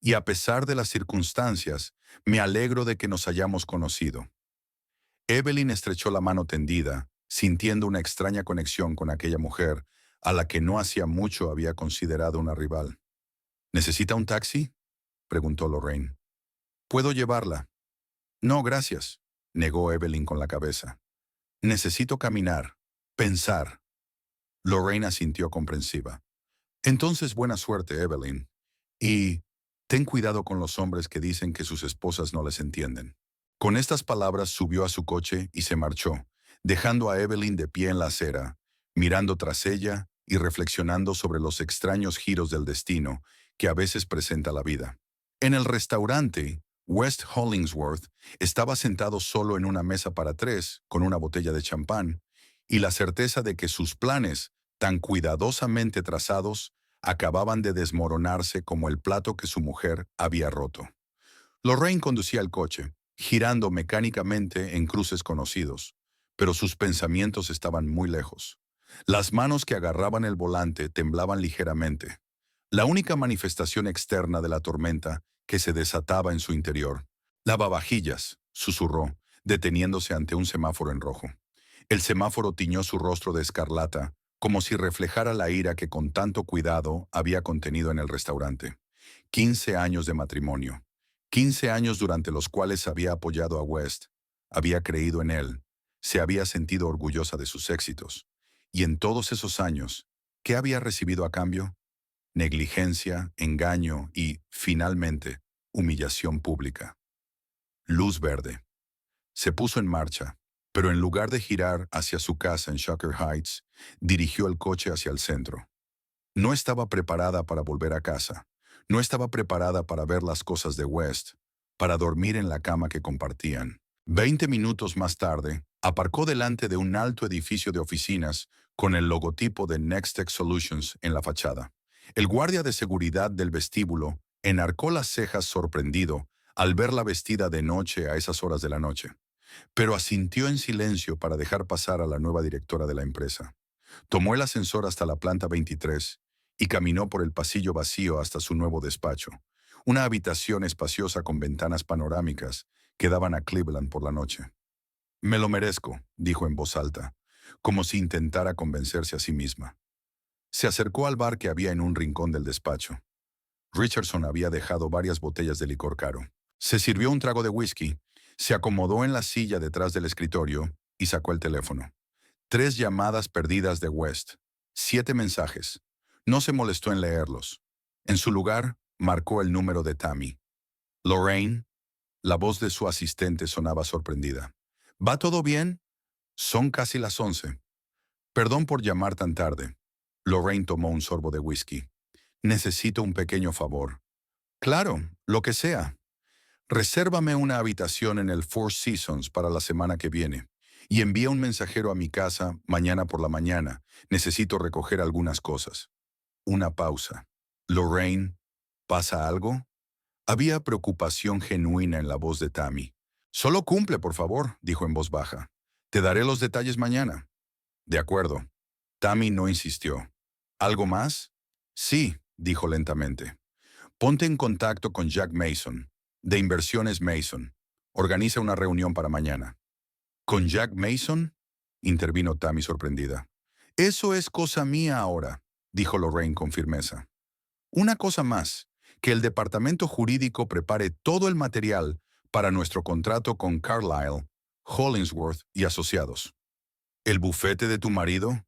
Y a pesar de las circunstancias, me alegro de que nos hayamos conocido. Evelyn estrechó la mano tendida, sintiendo una extraña conexión con aquella mujer, a la que no hacía mucho había considerado una rival. ¿Necesita un taxi?, preguntó Lorraine. ¿Puedo llevarla? No, gracias, negó Evelyn con la cabeza. Necesito caminar, pensar. Lorraine asintió comprensiva. Entonces, buena suerte, Evelyn. Y ten cuidado con los hombres que dicen que sus esposas no les entienden. Con estas palabras subió a su coche y se marchó, dejando a Evelyn de pie en la acera, mirando tras ella y reflexionando sobre los extraños giros del destino que a veces presenta la vida. En el restaurante, West Hollingsworth estaba sentado solo en una mesa para tres, con una botella de champán, y la certeza de que sus planes, tan cuidadosamente trazados, acababan de desmoronarse como el plato que su mujer había roto. Lorraine conducía el coche, girando mecánicamente en cruces conocidos, pero sus pensamientos estaban muy lejos. Las manos que agarraban el volante temblaban ligeramente, la única manifestación externa de la tormenta que se desataba en su interior. Lavavajillas, susurró, deteniéndose ante un semáforo en rojo. El semáforo tiñó su rostro de escarlata, como si reflejara la ira que con tanto cuidado había contenido en el restaurante. 15 años de matrimonio. 15 años durante los cuales había apoyado a West, había creído en él, se había sentido orgullosa de sus éxitos. Y en todos esos años, ¿qué había recibido a cambio? Negligencia, engaño y, finalmente, humillación pública. Luz verde. Se puso en marcha, pero en lugar de girar hacia su casa en Shocker Heights, dirigió el coche hacia el centro. No estaba preparada para volver a casa. No estaba preparada para ver las cosas de West, para dormir en la cama que compartían. 20 minutos más tarde, aparcó delante de un alto edificio de oficinas con el logotipo de Nextech Solutions en la fachada. El guardia de seguridad del vestíbulo enarcó las cejas sorprendido al verla vestida de noche a esas horas de la noche, pero asintió en silencio para dejar pasar a la nueva directora de la empresa. Tomó el ascensor hasta la planta 23 y caminó por el pasillo vacío hasta su nuevo despacho, una habitación espaciosa con ventanas panorámicas que daban a Cleveland por la noche. Me lo merezco, dijo en voz alta, como si intentara convencerse a sí misma. Se acercó al bar que había en un rincón del despacho. Richardson había dejado varias botellas de licor caro. Se sirvió un trago de whisky, se acomodó en la silla detrás del escritorio y sacó el teléfono. 3 llamadas perdidas de West. 7 mensajes. No se molestó en leerlos. En su lugar, marcó el número de Tammy. Lorraine. La voz de su asistente sonaba sorprendida. ¿Va todo bien? Son casi las 11. Perdón por llamar tan tarde. Lorraine tomó un sorbo de whisky. Necesito un pequeño favor. Claro, lo que sea. Resérvame una habitación en el Four Seasons para la semana que viene. Y envía un mensajero a mi casa mañana por la mañana. Necesito recoger algunas cosas. Una pausa. Lorraine, ¿pasa algo? Había preocupación genuina en la voz de Tammy. Solo cumple, por favor, dijo en voz baja. Te daré los detalles mañana. De acuerdo. Tammy no insistió. ¿Algo más? Sí, dijo lentamente. Ponte en contacto con Jack Mason, de Inversiones Mason. Organiza una reunión para mañana. ¿Con Jack Mason?, intervino Tammy sorprendida. Eso es cosa mía ahora, dijo Lorraine con firmeza. Una cosa más, que el departamento jurídico prepare todo el material para nuestro contrato con Carlyle, Hollingsworth y Asociados. ¿El bufete de tu marido?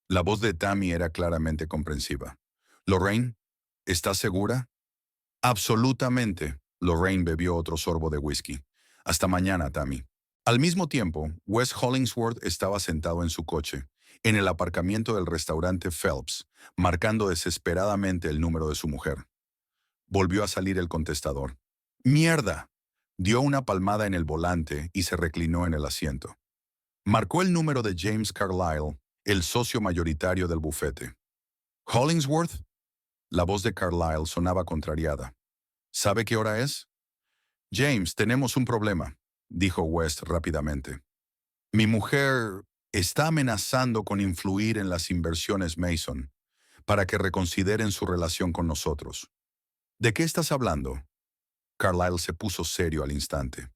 La voz de Tammy era claramente comprensiva. Lorraine, ¿estás segura? Absolutamente. Lorraine bebió otro sorbo de whisky. Hasta mañana, Tammy. Al mismo tiempo, Wes Hollingsworth estaba sentado en su coche, en el aparcamiento del restaurante Phelps, marcando desesperadamente el número de su mujer. Volvió a salir el contestador. ¡Mierda! Dio una palmada en el volante y se reclinó en el asiento. Marcó el número de James Carlyle, el socio mayoritario del bufete. ¿Hollingsworth? La voz de Carlyle sonaba contrariada. ¿Sabe qué hora es? James, tenemos un problema, dijo West rápidamente. Mi mujer está amenazando con influir en las inversiones Mason para que reconsideren su relación con nosotros. ¿De qué estás hablando? Carlyle se puso serio al instante.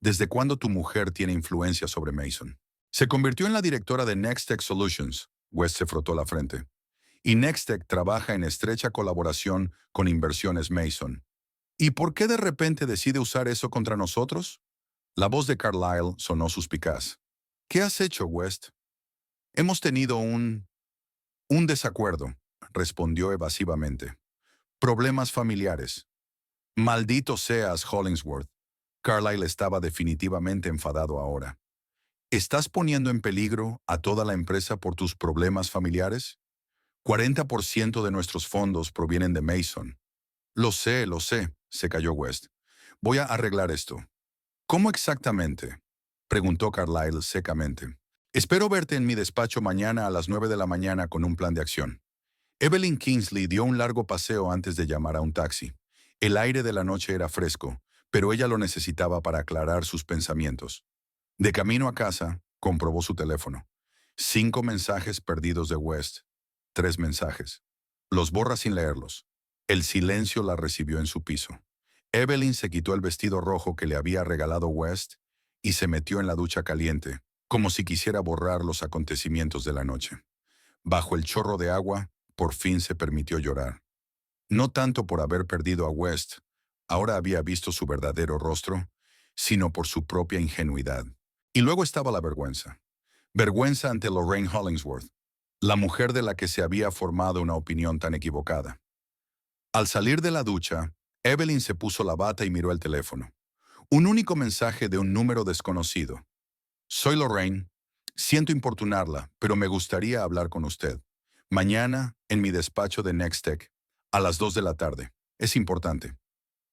¿Desde cuándo tu mujer tiene influencia sobre Mason? Se convirtió en la directora de Nextech Solutions. West se frotó la frente. Y Nextech trabaja en estrecha colaboración con Inversiones Mason. ¿Y por qué de repente decide usar eso contra nosotros? La voz de Carlyle sonó suspicaz. ¿Qué has hecho, West? Hemos tenido un desacuerdo, respondió evasivamente. Problemas familiares. Maldito seas, Hollingsworth. Carlyle estaba definitivamente enfadado ahora. ¿Estás poniendo en peligro a toda la empresa por tus problemas familiares? 40% de nuestros fondos provienen de Mason. Lo sé, se calló West. Voy a arreglar esto. ¿Cómo exactamente? Preguntó Carlyle secamente. Espero verte en mi despacho mañana a las 9 de la mañana con un plan de acción. Evelyn Kingsley dio un largo paseo antes de llamar a un taxi. El aire de la noche era fresco, pero ella lo necesitaba para aclarar sus pensamientos. De camino a casa, comprobó su teléfono. 5 mensajes perdidos de West. 3 mensajes. Los borra sin leerlos. El silencio la recibió en su piso. Evelyn se quitó el vestido rojo que le había regalado West y se metió en la ducha caliente, como si quisiera borrar los acontecimientos de la noche. Bajo el chorro de agua, por fin se permitió llorar. No tanto por haber perdido a West, ahora había visto su verdadero rostro, sino por su propia ingenuidad. Y luego estaba la vergüenza. Vergüenza ante Lorraine Hollingsworth, la mujer de la que se había formado una opinión tan equivocada. Al salir de la ducha, Evelyn se puso la bata y miró el teléfono. Un único mensaje de un número desconocido. Soy Lorraine. Siento importunarla, pero me gustaría hablar con usted. Mañana, en mi despacho de Nextech, a las 2 de la tarde. Es importante.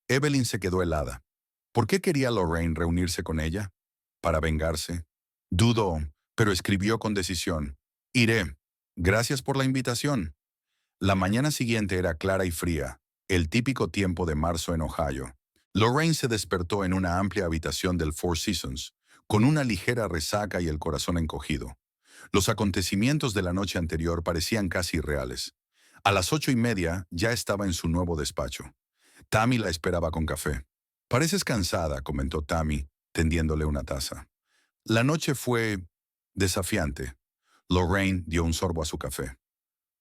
Evelyn se quedó helada. ¿Por qué quería Lorraine reunirse con ella? ¿Para vengarse? Dudó, pero escribió con decisión. Iré. Gracias por la invitación. La mañana siguiente era clara y fría, el típico tiempo de marzo en Ohio. Lorraine se despertó en una amplia habitación del Four Seasons, con una ligera resaca y el corazón encogido. Los acontecimientos de la noche anterior parecían casi reales. A las 8:30 ya estaba en su nuevo despacho. Tammy la esperaba con café. Pareces cansada, comentó Tammy, tendiéndole una taza. La noche fue desafiante. Lorraine dio un sorbo a su café.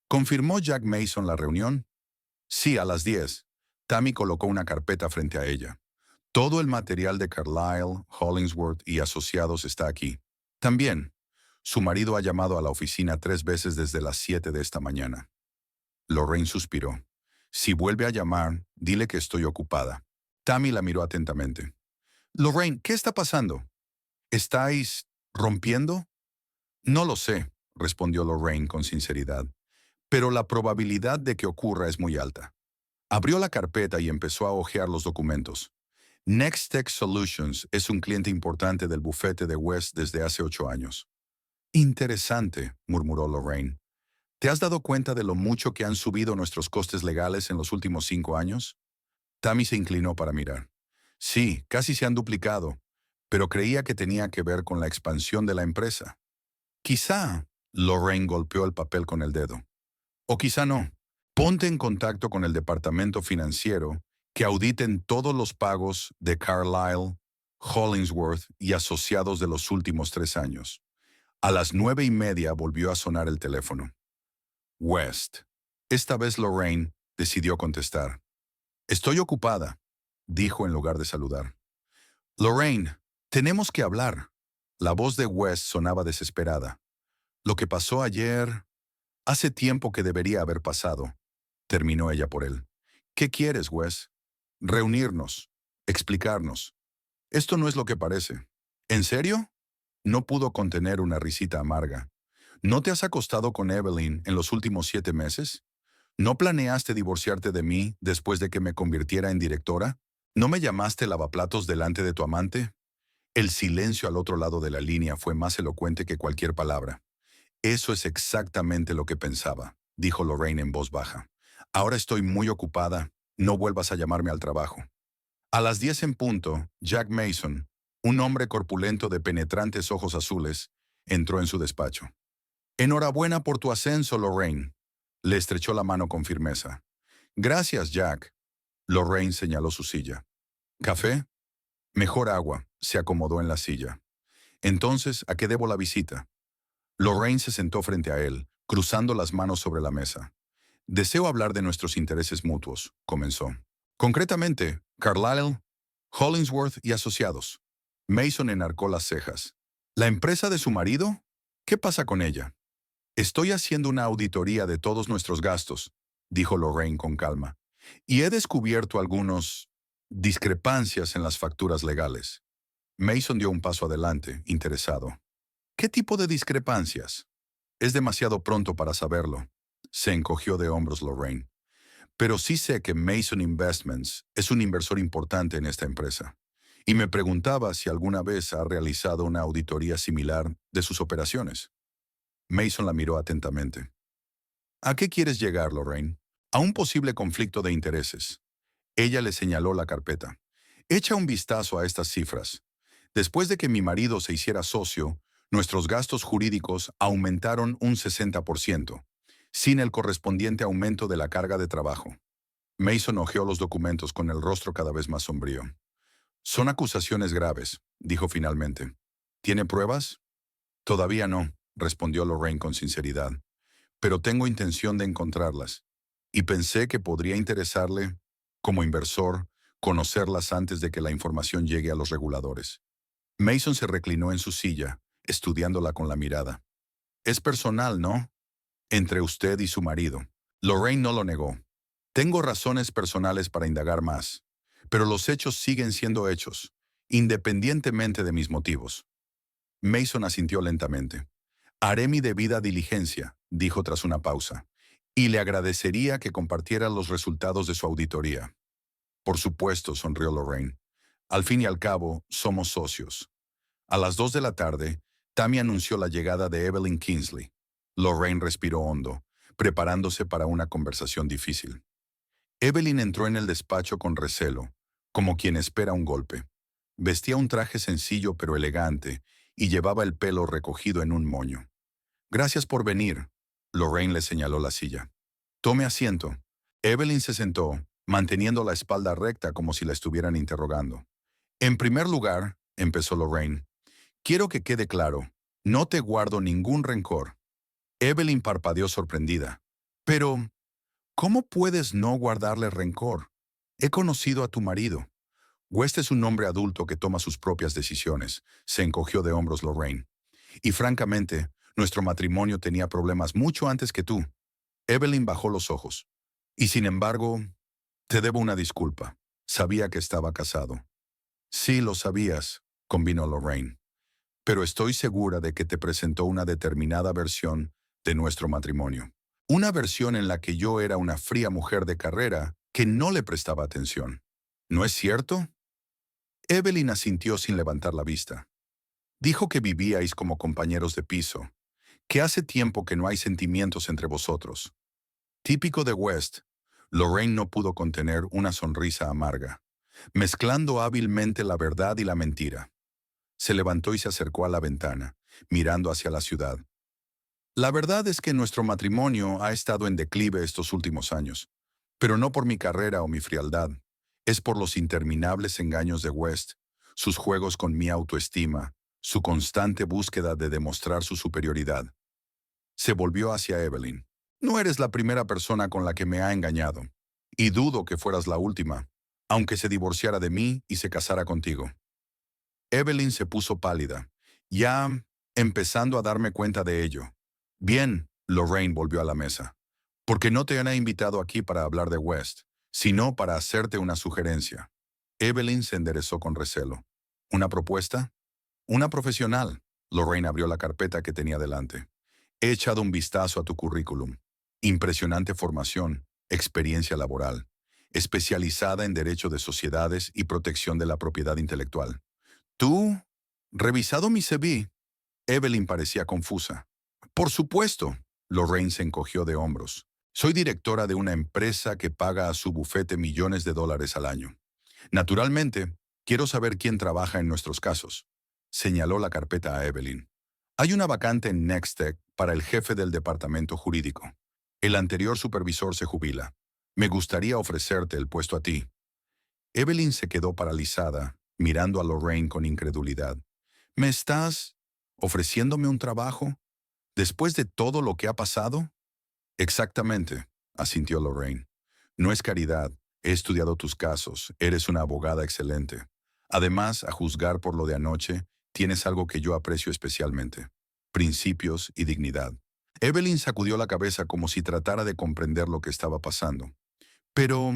¿Confirmó Jack Mason la reunión? Sí, a las 10. Tammy colocó una carpeta frente a ella. Todo el material de Carlyle, Hollingsworth y asociados está aquí. También, su marido ha llamado a la oficina 3 veces desde las 7 de esta mañana. Lorraine suspiró. Si vuelve a llamar, dile que estoy ocupada. Tammy la miró atentamente. Lorraine, ¿qué está pasando? ¿Estáis rompiendo? No lo sé, respondió Lorraine con sinceridad, pero la probabilidad de que ocurra es muy alta. Abrió la carpeta y empezó a hojear los documentos. Nextech Solutions es un cliente importante del bufete de West desde hace 8 años. Interesante, murmuró Lorraine. ¿Te has dado cuenta de lo mucho que han subido nuestros costes legales en los últimos 5 años? Tammy se inclinó para mirar. Sí, casi se han duplicado, pero creía que tenía que ver con la expansión de la empresa. Quizá, Lorraine golpeó el papel con el dedo. O quizá no. Ponte en contacto con el departamento financiero que auditen todos los pagos de Carlyle, Hollingsworth y asociados de los últimos 3 años. A las 9:30 volvió a sonar el teléfono. West. Esta vez Lorraine decidió contestar. Estoy ocupada, dijo en lugar de saludar. Lorraine, tenemos que hablar. La voz de West sonaba desesperada. Lo que pasó ayer, hace tiempo que debería haber pasado, terminó ella por él. ¿Qué quieres, West? Reunirnos, explicarnos. Esto no es lo que parece. ¿En serio? No pudo contener una risita amarga. ¿No te has acostado con Evelyn en los últimos 7 meses? ¿No planeaste divorciarte de mí después de que me convirtiera en directora? ¿No me llamaste lavaplatos delante de tu amante? El silencio al otro lado de la línea fue más elocuente que cualquier palabra. Eso es exactamente lo que pensaba, dijo Lorraine en voz baja. Ahora estoy muy ocupada, no vuelvas a llamarme al trabajo. A las 10 en punto, Jack Mason, un hombre corpulento de penetrantes ojos azules, entró en su despacho. Enhorabuena por tu ascenso, Lorraine. Le estrechó la mano con firmeza. Gracias, Jack. Lorraine señaló su silla. ¿Café? Mejor agua. Se acomodó en la silla. Entonces, ¿a qué debo la visita? Lorraine se sentó frente a él, cruzando las manos sobre la mesa. Deseo hablar de nuestros intereses mutuos, comenzó. Concretamente, Carlyle, Hollingsworth y asociados. Mason enarcó las cejas. ¿La empresa de su marido? ¿Qué pasa con ella? Estoy haciendo una auditoría de todos nuestros gastos, dijo Lorraine con calma, y he descubierto algunos discrepancias en las facturas legales. Mason dio un paso adelante, interesado. ¿Qué tipo de discrepancias? Es demasiado pronto para saberlo. Se encogió de hombros Lorraine. Pero sí sé que Mason Investments es un inversor importante en esta empresa. Y me preguntaba si alguna vez ha realizado una auditoría similar de sus operaciones. Mason la miró atentamente. ¿A qué quieres llegar, Lorraine? A un posible conflicto de intereses. Ella le señaló la carpeta. Echa un vistazo a estas cifras. Después de que mi marido se hiciera socio, nuestros gastos jurídicos aumentaron un 60%, sin el correspondiente aumento de la carga de trabajo. Mason hojeó los documentos con el rostro cada vez más sombrío. Son acusaciones graves, dijo finalmente. ¿Tiene pruebas? Todavía no, respondió Lorraine con sinceridad, pero tengo intención de encontrarlas. Y pensé que podría interesarle, como inversor, conocerlas antes de que la información llegue a los reguladores. Mason se reclinó en su silla, estudiándola con la mirada. Es personal, ¿no? Entre usted y su marido. Lorraine no lo negó. Tengo razones personales para indagar más, pero los hechos siguen siendo hechos, independientemente de mis motivos. Mason asintió lentamente. Haré mi debida diligencia, dijo tras una pausa, y le agradecería que compartiera los resultados de su auditoría. Por supuesto, sonrió Lorraine. Al fin y al cabo, somos socios. A las 2 de la tarde, Tammy anunció la llegada de Evelyn Kingsley. Lorraine respiró hondo, preparándose para una conversación difícil. Evelyn entró en el despacho con recelo, como quien espera un golpe. Vestía un traje sencillo pero elegante y llevaba el pelo recogido en un moño. Gracias por venir. Lorraine le señaló la silla. Tome asiento. Evelyn se sentó, manteniendo la espalda recta como si la estuvieran interrogando. En primer lugar, empezó Lorraine, quiero que quede claro, no te guardo ningún rencor. Evelyn parpadeó sorprendida. Pero, ¿cómo puedes no guardarle rencor? He conocido a tu marido. West es un hombre adulto que toma sus propias decisiones. Se encogió de hombros Lorraine. Y francamente, nuestro matrimonio tenía problemas mucho antes que tú. Evelyn bajó los ojos. Y sin embargo, te debo una disculpa. Sabía que estaba casado. Sí, lo sabías, convino Lorraine. Pero estoy segura de que te presentó una determinada versión de nuestro matrimonio. Una versión en la que yo era una fría mujer de carrera que no le prestaba atención. ¿No es cierto? Evelyn asintió sin levantar la vista. Dijo que vivíais como compañeros de piso, que hace tiempo que no hay sentimientos entre vosotros. Típico de West, Lorraine no pudo contener una sonrisa amarga, mezclando hábilmente la verdad y la mentira. Se levantó y se acercó a la ventana, mirando hacia la ciudad. La verdad es que nuestro matrimonio ha estado en declive estos últimos años, pero no por mi carrera o mi frialdad. Es por los interminables engaños de West, sus juegos con mi autoestima, su constante búsqueda de demostrar su superioridad. Se volvió hacia Evelyn. No eres la primera persona con la que me ha engañado, y dudo que fueras la última, aunque se divorciara de mí y se casara contigo. Evelyn se puso pálida, ya empezando a darme cuenta de ello. Bien, Lorraine volvió a la mesa. Porque no te han invitado aquí para hablar de West, sino para hacerte una sugerencia. Evelyn se enderezó con recelo. ¿Una propuesta? Una profesional. Lorraine abrió la carpeta que tenía delante. He echado un vistazo a tu currículum. Impresionante formación, experiencia laboral, especializada en derecho de sociedades y protección de la propiedad intelectual. ¿Tú? ¿Revisado mi CV? Evelyn parecía confusa. Por supuesto. Lorraine se encogió de hombros. Soy directora de una empresa que paga a su bufete millones de dólares al año. Naturalmente, quiero saber quién trabaja en nuestros casos. Señaló la carpeta a Evelyn. Hay una vacante en Nextech para el jefe del departamento jurídico. El anterior supervisor se jubila. Me gustaría ofrecerte el puesto a ti. Evelyn se quedó paralizada, mirando a Lorraine con incredulidad. ¿Me estás ofreciéndome un trabajo después de todo lo que ha pasado? Exactamente, asintió Lorraine. No es caridad, he estudiado tus casos, eres una abogada excelente. Además, a juzgar por lo de anoche, tienes algo que yo aprecio especialmente: principios y dignidad. Evelyn sacudió la cabeza como si tratara de comprender lo que estaba pasando. Pero,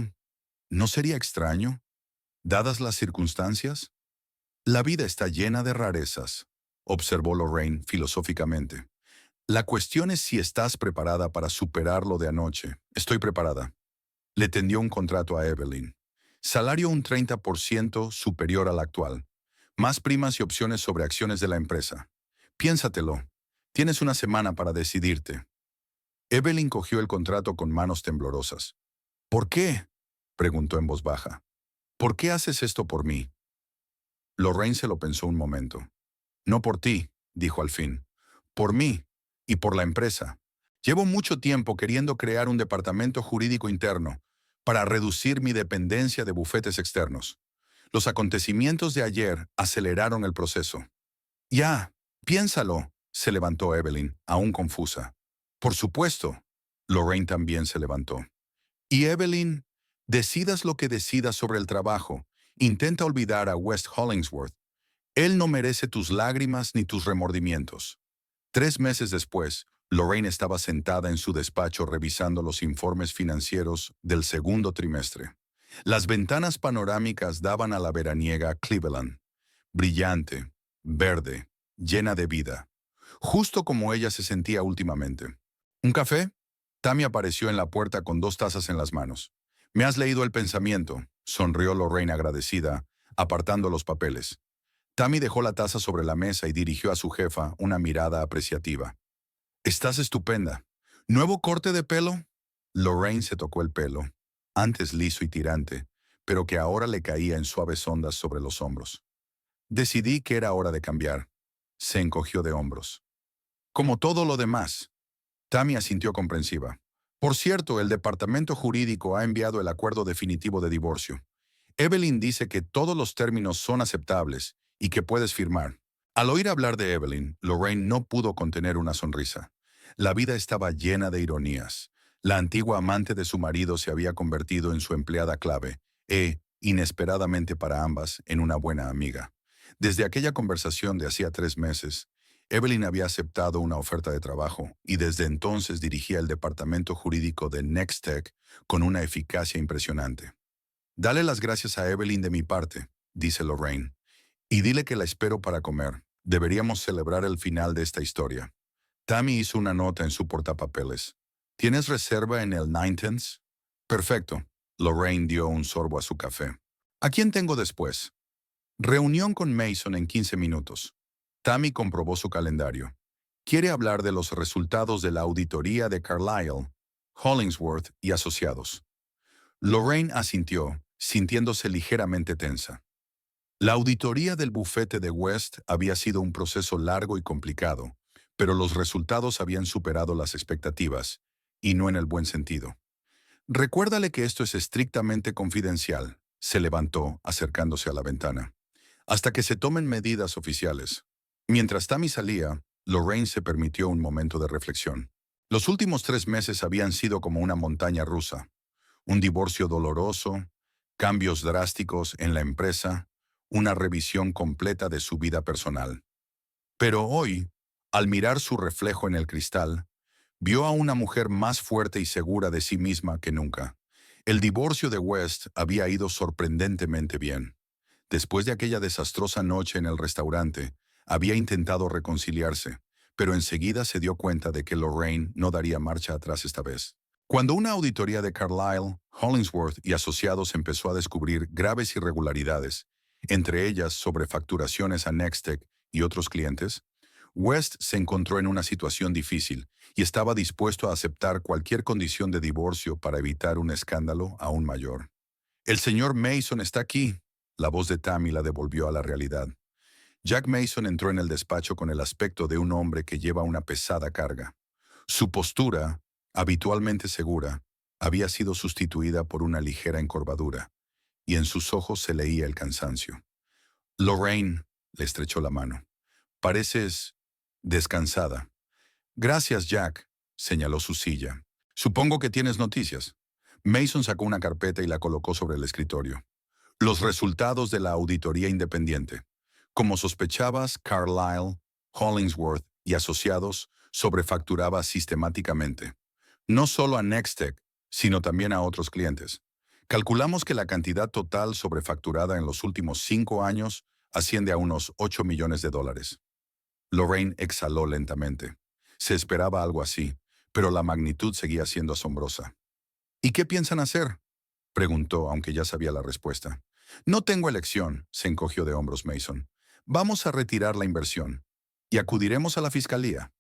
¿no sería extraño, dadas las circunstancias? La vida está llena de rarezas, observó Lorraine filosóficamente. La cuestión es si estás preparada para superar lo de anoche. Estoy preparada. Le tendió un contrato a Evelyn. Salario un 30% superior al actual. Más primas y opciones sobre acciones de la empresa. Piénsatelo. Tienes una semana para decidirte. Evelyn cogió el contrato con manos temblorosas. ¿Por qué?, preguntó en voz baja. ¿Por qué haces esto por mí? Lorraine se lo pensó un momento. No por ti, dijo al fin. Por mí y por la empresa. Llevo mucho tiempo queriendo crear un departamento jurídico interno para reducir mi dependencia de bufetes externos. Los acontecimientos de ayer aceleraron el proceso. Ya, piénsalo, se levantó Evelyn, aún confusa. Por supuesto. Lorraine también se levantó. Y Evelyn, decidas lo que decidas sobre el trabajo, intenta olvidar a West Hollingsworth. Él no merece tus lágrimas ni tus remordimientos. 3 meses después, Lorraine estaba sentada en su despacho revisando los informes financieros del segundo trimestre. Las ventanas panorámicas daban a la veraniega Cleveland, brillante, verde, llena de vida, justo como ella se sentía últimamente. ¿Un café? Tammy apareció en la puerta con 2 tazas en las manos. «Me has leído el pensamiento», sonrió Lorraine agradecida, apartando los papeles. Tammy dejó la taza sobre la mesa y dirigió a su jefa una mirada apreciativa. «Estás estupenda. ¿Nuevo corte de pelo?» Lorraine se tocó el pelo, antes liso y tirante, pero que ahora le caía en suaves ondas sobre los hombros. Decidí que era hora de cambiar. Se encogió de hombros. Como todo lo demás. Tammy asintió comprensiva. Por cierto, el departamento jurídico ha enviado el acuerdo definitivo de divorcio. Evelyn dice que todos los términos son aceptables y que puedes firmar. Al oír hablar de Evelyn, Lorraine no pudo contener una sonrisa. La vida estaba llena de ironías. La antigua amante de su marido se había convertido en su empleada clave inesperadamente para ambas, en una buena amiga. Desde aquella conversación de hacía 3 meses, Evelyn había aceptado una oferta de trabajo y desde entonces dirigía el departamento jurídico de Nextech con una eficacia impresionante. «Dale las gracias a Evelyn de mi parte», dice Lorraine, «y dile que la espero para comer. Deberíamos celebrar el final de esta historia». Tammy hizo una nota en su portapapeles. «¿Tienes reserva en el Nineteenth?» «Perfecto». Lorraine dio un sorbo a su café. «¿A quién tengo después?» «Reunión con Mason en 15 minutos». Tammy comprobó su calendario. «Quiere hablar de los resultados de la auditoría de Carlyle, Hollingsworth y Asociados». Lorraine asintió, sintiéndose ligeramente tensa. La auditoría del bufete de West había sido un proceso largo y complicado, pero los resultados habían superado las expectativas, y no en el buen sentido. «Recuérdale que esto es estrictamente confidencial», se levantó, acercándose a la ventana, «hasta que se tomen medidas oficiales». Mientras Tammy salía, Lorraine se permitió un momento de reflexión. Los últimos 3 meses habían sido como una montaña rusa. Un divorcio doloroso, cambios drásticos en la empresa, una revisión completa de su vida personal. Pero hoy, al mirar su reflejo en el cristal, vio a una mujer más fuerte y segura de sí misma que nunca. El divorcio de West había ido sorprendentemente bien. Después de aquella desastrosa noche en el restaurante, había intentado reconciliarse, pero enseguida se dio cuenta de que Lorraine no daría marcha atrás esta vez. Cuando una auditoría de Carlyle, Hollingsworth y Asociados empezó a descubrir graves irregularidades, entre ellas sobrefacturaciones a Nextech y otros clientes, West se encontró en una situación difícil y estaba dispuesto a aceptar cualquier condición de divorcio para evitar un escándalo aún mayor. «El señor Mason está aquí», la voz de Tammy la devolvió a la realidad. Jack Mason entró en el despacho con el aspecto de un hombre que lleva una pesada carga. Su postura, habitualmente segura, había sido sustituida por una ligera encorvadura, y en sus ojos se leía el cansancio. Lorraine le estrechó la mano. Pareces descansada. Gracias, Jack, señaló su silla. Supongo que tienes noticias. Mason sacó una carpeta y la colocó sobre el escritorio. Los resultados de la auditoría independiente. Como sospechabas, Carlyle, Hollingsworth y asociados sobrefacturaba sistemáticamente. No solo a Nextech, sino también a otros clientes. Calculamos que la cantidad total sobrefacturada en los últimos 5 años asciende a unos 8 millones de dólares. Lorraine exhaló lentamente. Se esperaba algo así, pero la magnitud seguía siendo asombrosa. ¿Y qué piensan hacer?, preguntó, aunque ya sabía la respuesta. No tengo elección, se encogió de hombros Mason. Vamos a retirar la inversión y acudiremos a la fiscalía.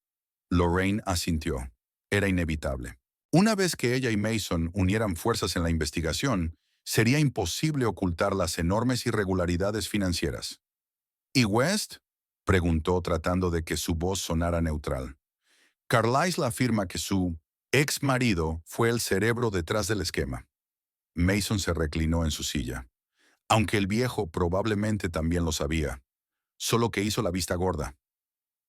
Lorraine asintió. Era inevitable. Una vez que ella y Mason unieran fuerzas en la investigación, sería imposible ocultar las enormes irregularidades financieras. ¿Y West?, preguntó, tratando de que su voz sonara neutral. Carlisle afirma que su ex marido fue el cerebro detrás del esquema. Mason se reclinó en su silla. Aunque el viejo probablemente también lo sabía, solo que hizo la vista gorda.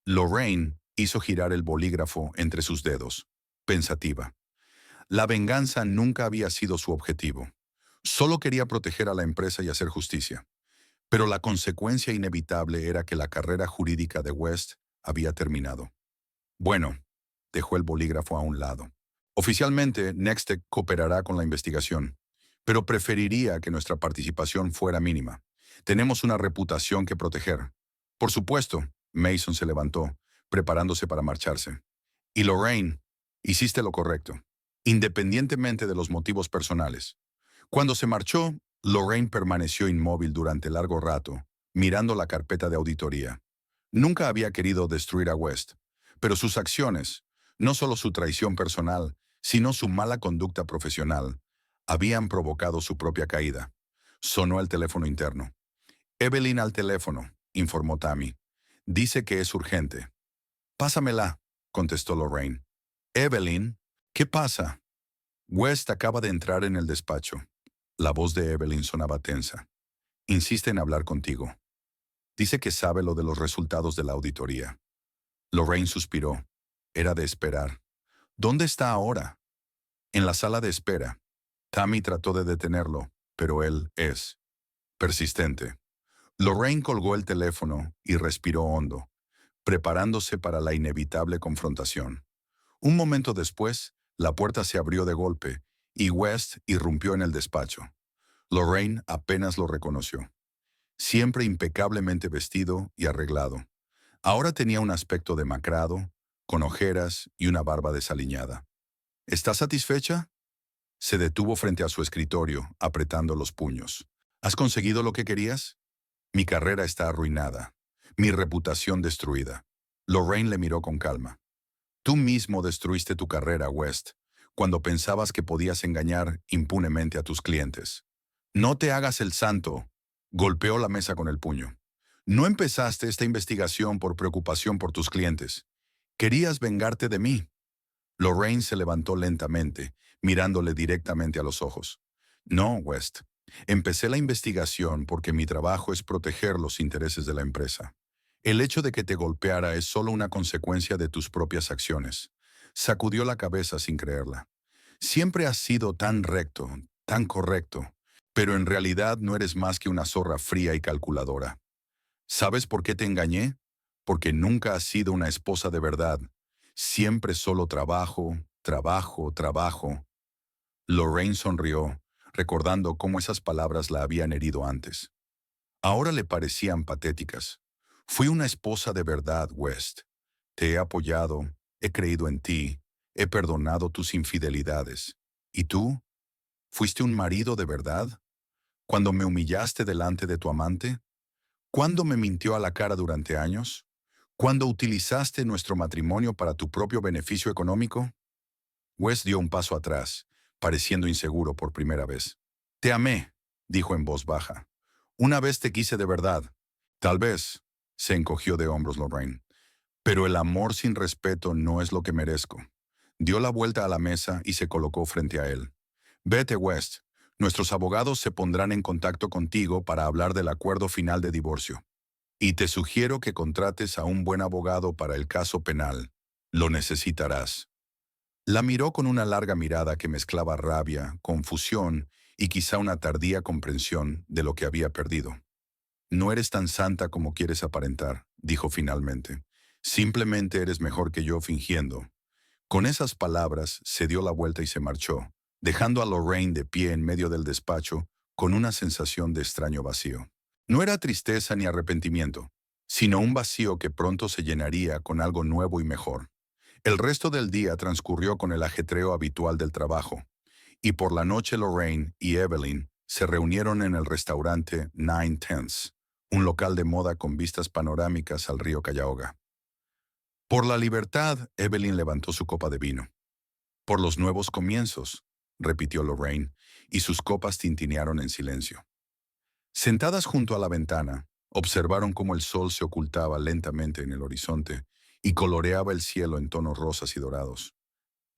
Lorraine hizo girar el bolígrafo entre sus dedos, pensativa. La venganza nunca había sido su objetivo. Solo quería proteger a la empresa y hacer justicia. Pero la consecuencia inevitable era que la carrera jurídica de West había terminado. Bueno, dejó el bolígrafo a un lado. Oficialmente, Nextech cooperará con la investigación, pero preferiría que nuestra participación fuera mínima. Tenemos una reputación que proteger. Por supuesto, Mason se levantó, preparándose para marcharse. Y Lorraine, hiciste lo correcto, independientemente de los motivos personales. Cuando se marchó, Lorraine permaneció inmóvil durante largo rato, mirando la carpeta de auditoría. Nunca había querido destruir a West, pero sus acciones, no solo su traición personal, sino su mala conducta profesional, habían provocado su propia caída. Sonó el teléfono interno. Evelyn al teléfono, informó Tammy. Dice que es urgente. Pásamela, contestó Lorraine. Evelyn, ¿qué pasa? West acaba de entrar en el despacho. La voz de Evelyn sonaba tensa. Insiste en hablar contigo. Dice que sabe lo de los resultados de la auditoría. Lorraine suspiró. Era de esperar. ¿Dónde está ahora? En la sala de espera. Tammy trató de detenerlo, pero él es persistente. Lorraine colgó el teléfono y respiró hondo, preparándose para la inevitable confrontación. Un momento después, la puerta se abrió de golpe y West irrumpió en el despacho. Lorraine apenas lo reconoció. Siempre impecablemente vestido y arreglado. Ahora tenía un aspecto demacrado, con ojeras y una barba desaliñada. ¿Estás satisfecha? Se detuvo frente a su escritorio, apretando los puños. ¿Has conseguido lo que querías? Mi carrera está arruinada. Mi reputación destruida. Lorraine le miró con calma. Tú mismo destruiste tu carrera, West, cuando pensabas que podías engañar impunemente a tus clientes. No te hagas el santo. Golpeó la mesa con el puño. No empezaste esta investigación por preocupación por tus clientes. Querías vengarte de mí. Lorraine se levantó lentamente, mirándole directamente a los ojos. No, West. Empecé la investigación porque mi trabajo es proteger los intereses de la empresa. El hecho de que te golpeara es solo una consecuencia de tus propias acciones. Sacudió la cabeza sin creerla. Siempre has sido tan recto, tan correcto, pero en realidad no eres más que una zorra fría y calculadora. ¿Sabes por qué te engañé? Porque nunca has sido una esposa de verdad. Siempre solo trabajo, trabajo, trabajo. Lorraine sonrió, recordando cómo esas palabras la habían herido antes. Ahora le parecían patéticas. Fui una esposa de verdad, West. Te he apoyado, he creído en ti, he perdonado tus infidelidades. ¿Y tú? ¿Fuiste un marido de verdad? ¿Cuando me humillaste delante de tu amante? ¿Cuándo me mintió a la cara durante años? ¿Cuándo utilizaste nuestro matrimonio para tu propio beneficio económico? West dio un paso atrás, pareciendo inseguro por primera vez. Te amé, dijo en voz baja. Una vez te quise de verdad. Tal vez, se encogió de hombros Lorraine. Pero el amor sin respeto no es lo que merezco. Dio la vuelta a la mesa y se colocó frente a él. Vete, West. Nuestros abogados se pondrán en contacto contigo para hablar del acuerdo final de divorcio. Y te sugiero que contrates a un buen abogado para el caso penal. Lo necesitarás. La miró con una larga mirada que mezclaba rabia, confusión y quizá una tardía comprensión de lo que había perdido. No eres tan santa como quieres aparentar, dijo finalmente. Simplemente eres mejor que yo fingiendo. Con esas palabras se dio la vuelta y se marchó, dejando a Lorraine de pie en medio del despacho con una sensación de extraño vacío. No era tristeza ni arrepentimiento, sino un vacío que pronto se llenaría con algo nuevo y mejor. El resto del día transcurrió con el ajetreo habitual del trabajo, y por la noche Lorraine y Evelyn se reunieron en el restaurante Nine Tenths, un local de moda con vistas panorámicas al río Cuyahoga. Por la libertad, Evelyn levantó su copa de vino. Por los nuevos comienzos, repitió Lorraine, y sus copas tintinearon en silencio. Sentadas junto a la ventana, observaron cómo el sol se ocultaba lentamente en el horizonte y coloreaba el cielo en tonos rosas y dorados.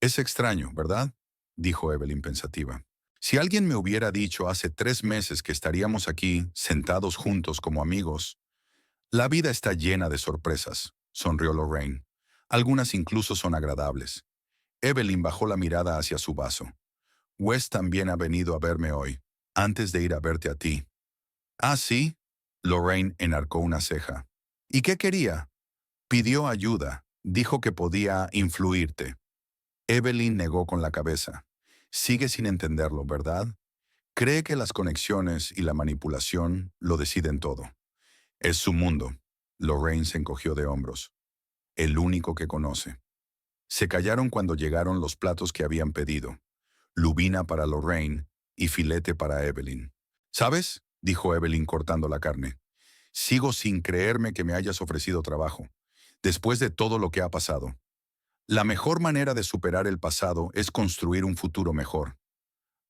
Es extraño, ¿verdad?, dijo Evelyn pensativa. Si alguien me hubiera dicho hace 3 meses que estaríamos aquí, sentados juntos como amigos. La vida está llena de sorpresas, sonrió Lorraine. Algunas incluso son agradables. Evelyn bajó la mirada hacia su vaso. Wes también ha venido a verme hoy, antes de ir a verte a ti. Ah, sí. Lorraine enarcó una ceja. ¿Y qué quería? Pidió ayuda. Dijo que podía influirte. Evelyn negó con la cabeza. Sigue sin entenderlo, ¿verdad? Cree que las conexiones y la manipulación lo deciden todo. Es su mundo. Lorraine se encogió de hombros. El único que conoce. Se callaron cuando llegaron los platos que habían pedido. Lubina para Lorraine y filete para Evelyn. ¿Sabes?, dijo Evelyn cortando la carne. Sigo sin creerme que me hayas ofrecido trabajo, después de todo lo que ha pasado. La mejor manera de superar el pasado es construir un futuro mejor.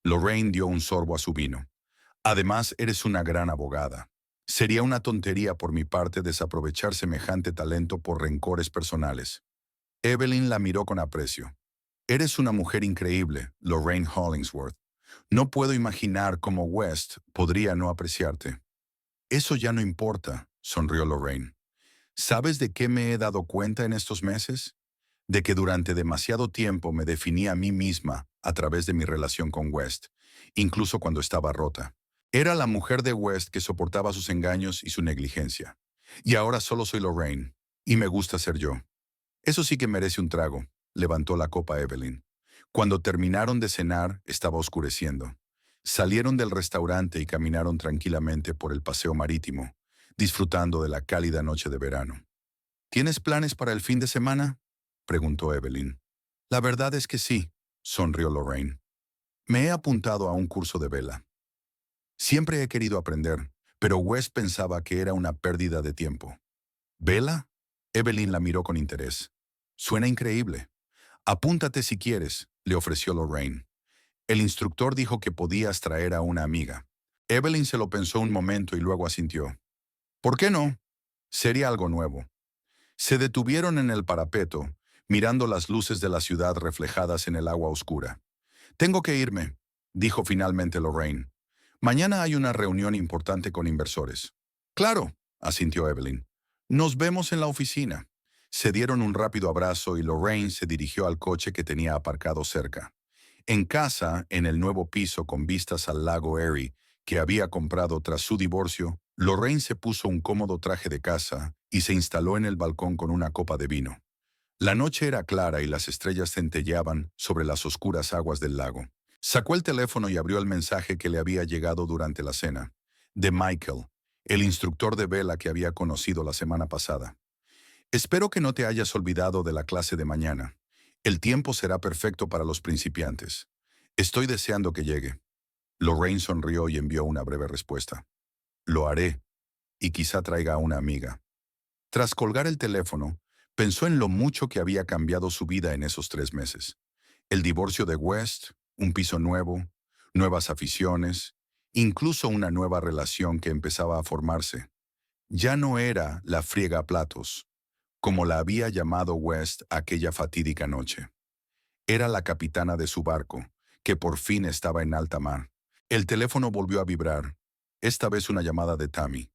Lorraine dio un sorbo a su vino. Además, eres una gran abogada. Sería una tontería por mi parte desaprovechar semejante talento por rencores personales. Evelyn la miró con aprecio. Eres una mujer increíble, Lorraine Hollingsworth. No puedo imaginar cómo West podría no apreciarte. Eso ya no importa, sonrió Lorraine. ¿Sabes de qué me he dado cuenta en estos meses? De que durante demasiado tiempo me definí a mí misma a través de mi relación con West, incluso cuando estaba rota. Era la mujer de West que soportaba sus engaños y su negligencia. Y ahora solo soy Lorraine, y me gusta ser yo. Eso sí que merece un trago, levantó la copa Evelyn. Cuando terminaron de cenar, estaba oscureciendo. Salieron del restaurante y caminaron tranquilamente por el paseo marítimo, disfrutando de la cálida noche de verano. ¿Tienes planes para el fin de semana?, preguntó Evelyn. La verdad es que sí, sonrió Lorraine. Me he apuntado a un curso de vela. Siempre he querido aprender, pero Wes pensaba que era una pérdida de tiempo. ¿Vela? Evelyn la miró con interés. Suena increíble. Apúntate si quieres, le ofreció Lorraine. El instructor dijo que podías traer a una amiga. Evelyn se lo pensó un momento y luego asintió. ¿Por qué no? Sería algo nuevo. Se detuvieron en el parapeto, mirando las luces de la ciudad reflejadas en el agua oscura. Tengo que irme, dijo finalmente Lorraine. Mañana hay una reunión importante con inversores. Claro, asintió Evelyn. Nos vemos en la oficina. Se dieron un rápido abrazo y Lorraine se dirigió al coche que tenía aparcado cerca. En casa, en el nuevo piso con vistas al lago Erie, que había comprado tras su divorcio, Lorraine se puso un cómodo traje de casa y se instaló en el balcón con una copa de vino. La noche era clara y las estrellas centelleaban sobre las oscuras aguas del lago. Sacó el teléfono y abrió el mensaje que le había llegado durante la cena, de Michael, el instructor de vela que había conocido la semana pasada. Espero que no te hayas olvidado de la clase de mañana. El tiempo será perfecto para los principiantes. Estoy deseando que llegue. Lorraine sonrió y envió una breve respuesta. Lo haré, y quizá traiga a una amiga. Tras colgar el teléfono, pensó en lo mucho que había cambiado su vida en esos 3 meses. El divorcio de West, un piso nuevo, nuevas aficiones, incluso una nueva relación que empezaba a formarse. Ya no era la friegaplatos, como la había llamado West aquella fatídica noche. Era la capitana de su barco, que por fin estaba en alta mar. El teléfono volvió a vibrar, esta vez una llamada de Tammy.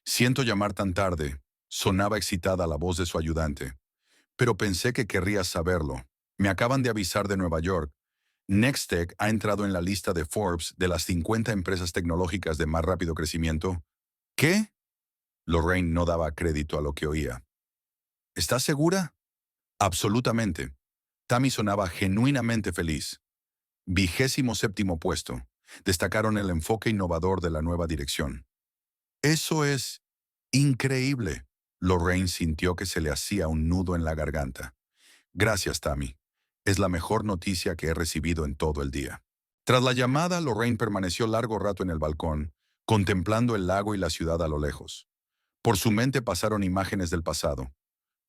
Siento llamar tan tarde, sonaba excitada la voz de su ayudante. Pero pensé que querrías saberlo. Me acaban de avisar de Nueva York. Nextech ha entrado en la lista de Forbes de las 50 empresas tecnológicas de más rápido crecimiento. ¿Qué? Lorraine no daba crédito a lo que oía. ¿Estás segura? Absolutamente. Tammy sonaba genuinamente feliz. 27º puesto. Destacaron el enfoque innovador de la nueva dirección. Eso es increíble. Lorraine sintió que se le hacía un nudo en la garganta. Gracias, Tammy. Es la mejor noticia que he recibido en todo el día. Tras la llamada, Lorraine permaneció largo rato en el balcón, contemplando el lago y la ciudad a lo lejos. Por su mente pasaron imágenes del pasado.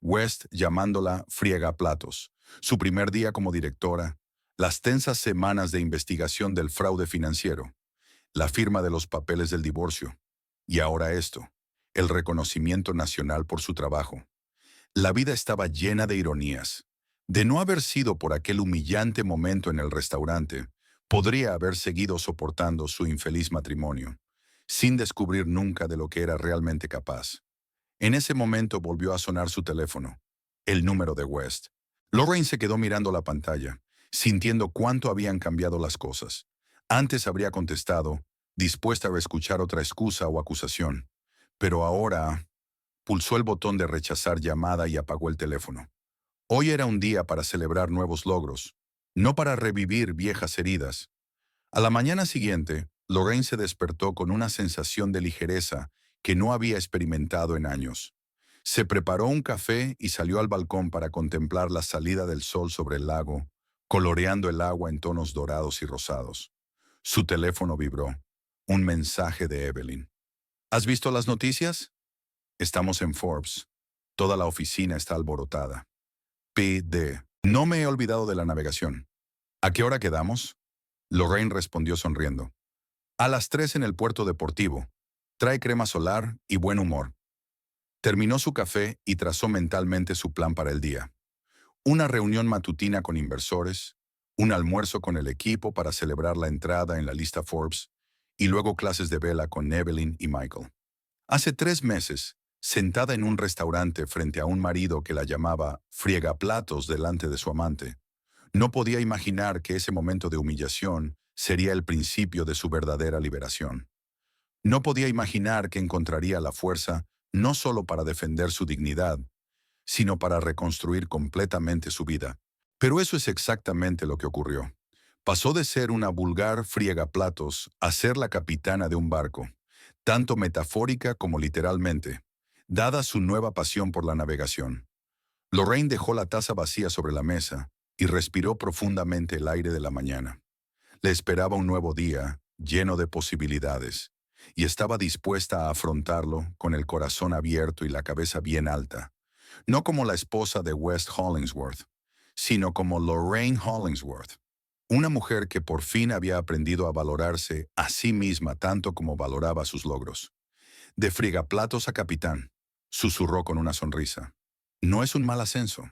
West llamándola friegaplatos, su primer día como directora, las tensas semanas de investigación del fraude financiero, la firma de los papeles del divorcio, y ahora esto, el reconocimiento nacional por su trabajo. La vida estaba llena de ironías. De no haber sido por aquel humillante momento en el restaurante, podría haber seguido soportando su infeliz matrimonio, sin descubrir nunca de lo que era realmente capaz. En ese momento volvió a sonar su teléfono, el número de West. Lorraine se quedó mirando la pantalla, sintiendo cuánto habían cambiado las cosas. Antes habría contestado, dispuesta a escuchar otra excusa o acusación. Pero ahora pulsó el botón de rechazar llamada y apagó el teléfono. Hoy era un día para celebrar nuevos logros, no para revivir viejas heridas. A la mañana siguiente, Lorraine se despertó con una sensación de ligereza que no había experimentado en años. Se preparó un café y salió al balcón para contemplar la salida del sol sobre el lago, coloreando el agua en tonos dorados y rosados. Su teléfono vibró. Un mensaje de Evelyn. ¿Has visto las noticias? Estamos en Forbes. Toda la oficina está alborotada. PD. No me he olvidado de la navegación. ¿A qué hora quedamos? Lorraine respondió sonriendo. A las 3 en el puerto deportivo. Trae crema solar y buen humor. Terminó su café y trazó mentalmente su plan para el día. Una reunión matutina con inversores, un almuerzo con el equipo para celebrar la entrada en la lista Forbes y luego clases de vela con Evelyn y Michael. Hace 3 meses, sentada en un restaurante frente a un marido que la llamaba friegaplatos delante de su amante, no podía imaginar que ese momento de humillación sería el principio de su verdadera liberación. No podía imaginar que encontraría la fuerza no solo para defender su dignidad, sino para reconstruir completamente su vida. Pero eso es exactamente lo que ocurrió. Pasó de ser una vulgar friegaplatos a ser la capitana de un barco, tanto metafórica como literalmente, dada su nueva pasión por la navegación. Lorraine dejó la taza vacía sobre la mesa y respiró profundamente el aire de la mañana. Le esperaba un nuevo día, lleno de posibilidades, y estaba dispuesta a afrontarlo con el corazón abierto y la cabeza bien alta, no como la esposa de West Hollingsworth, sino como Lorraine Hollingsworth, una mujer que por fin había aprendido a valorarse a sí misma tanto como valoraba sus logros. De frigaplatos a capitán, susurró con una sonrisa. No es un mal ascenso.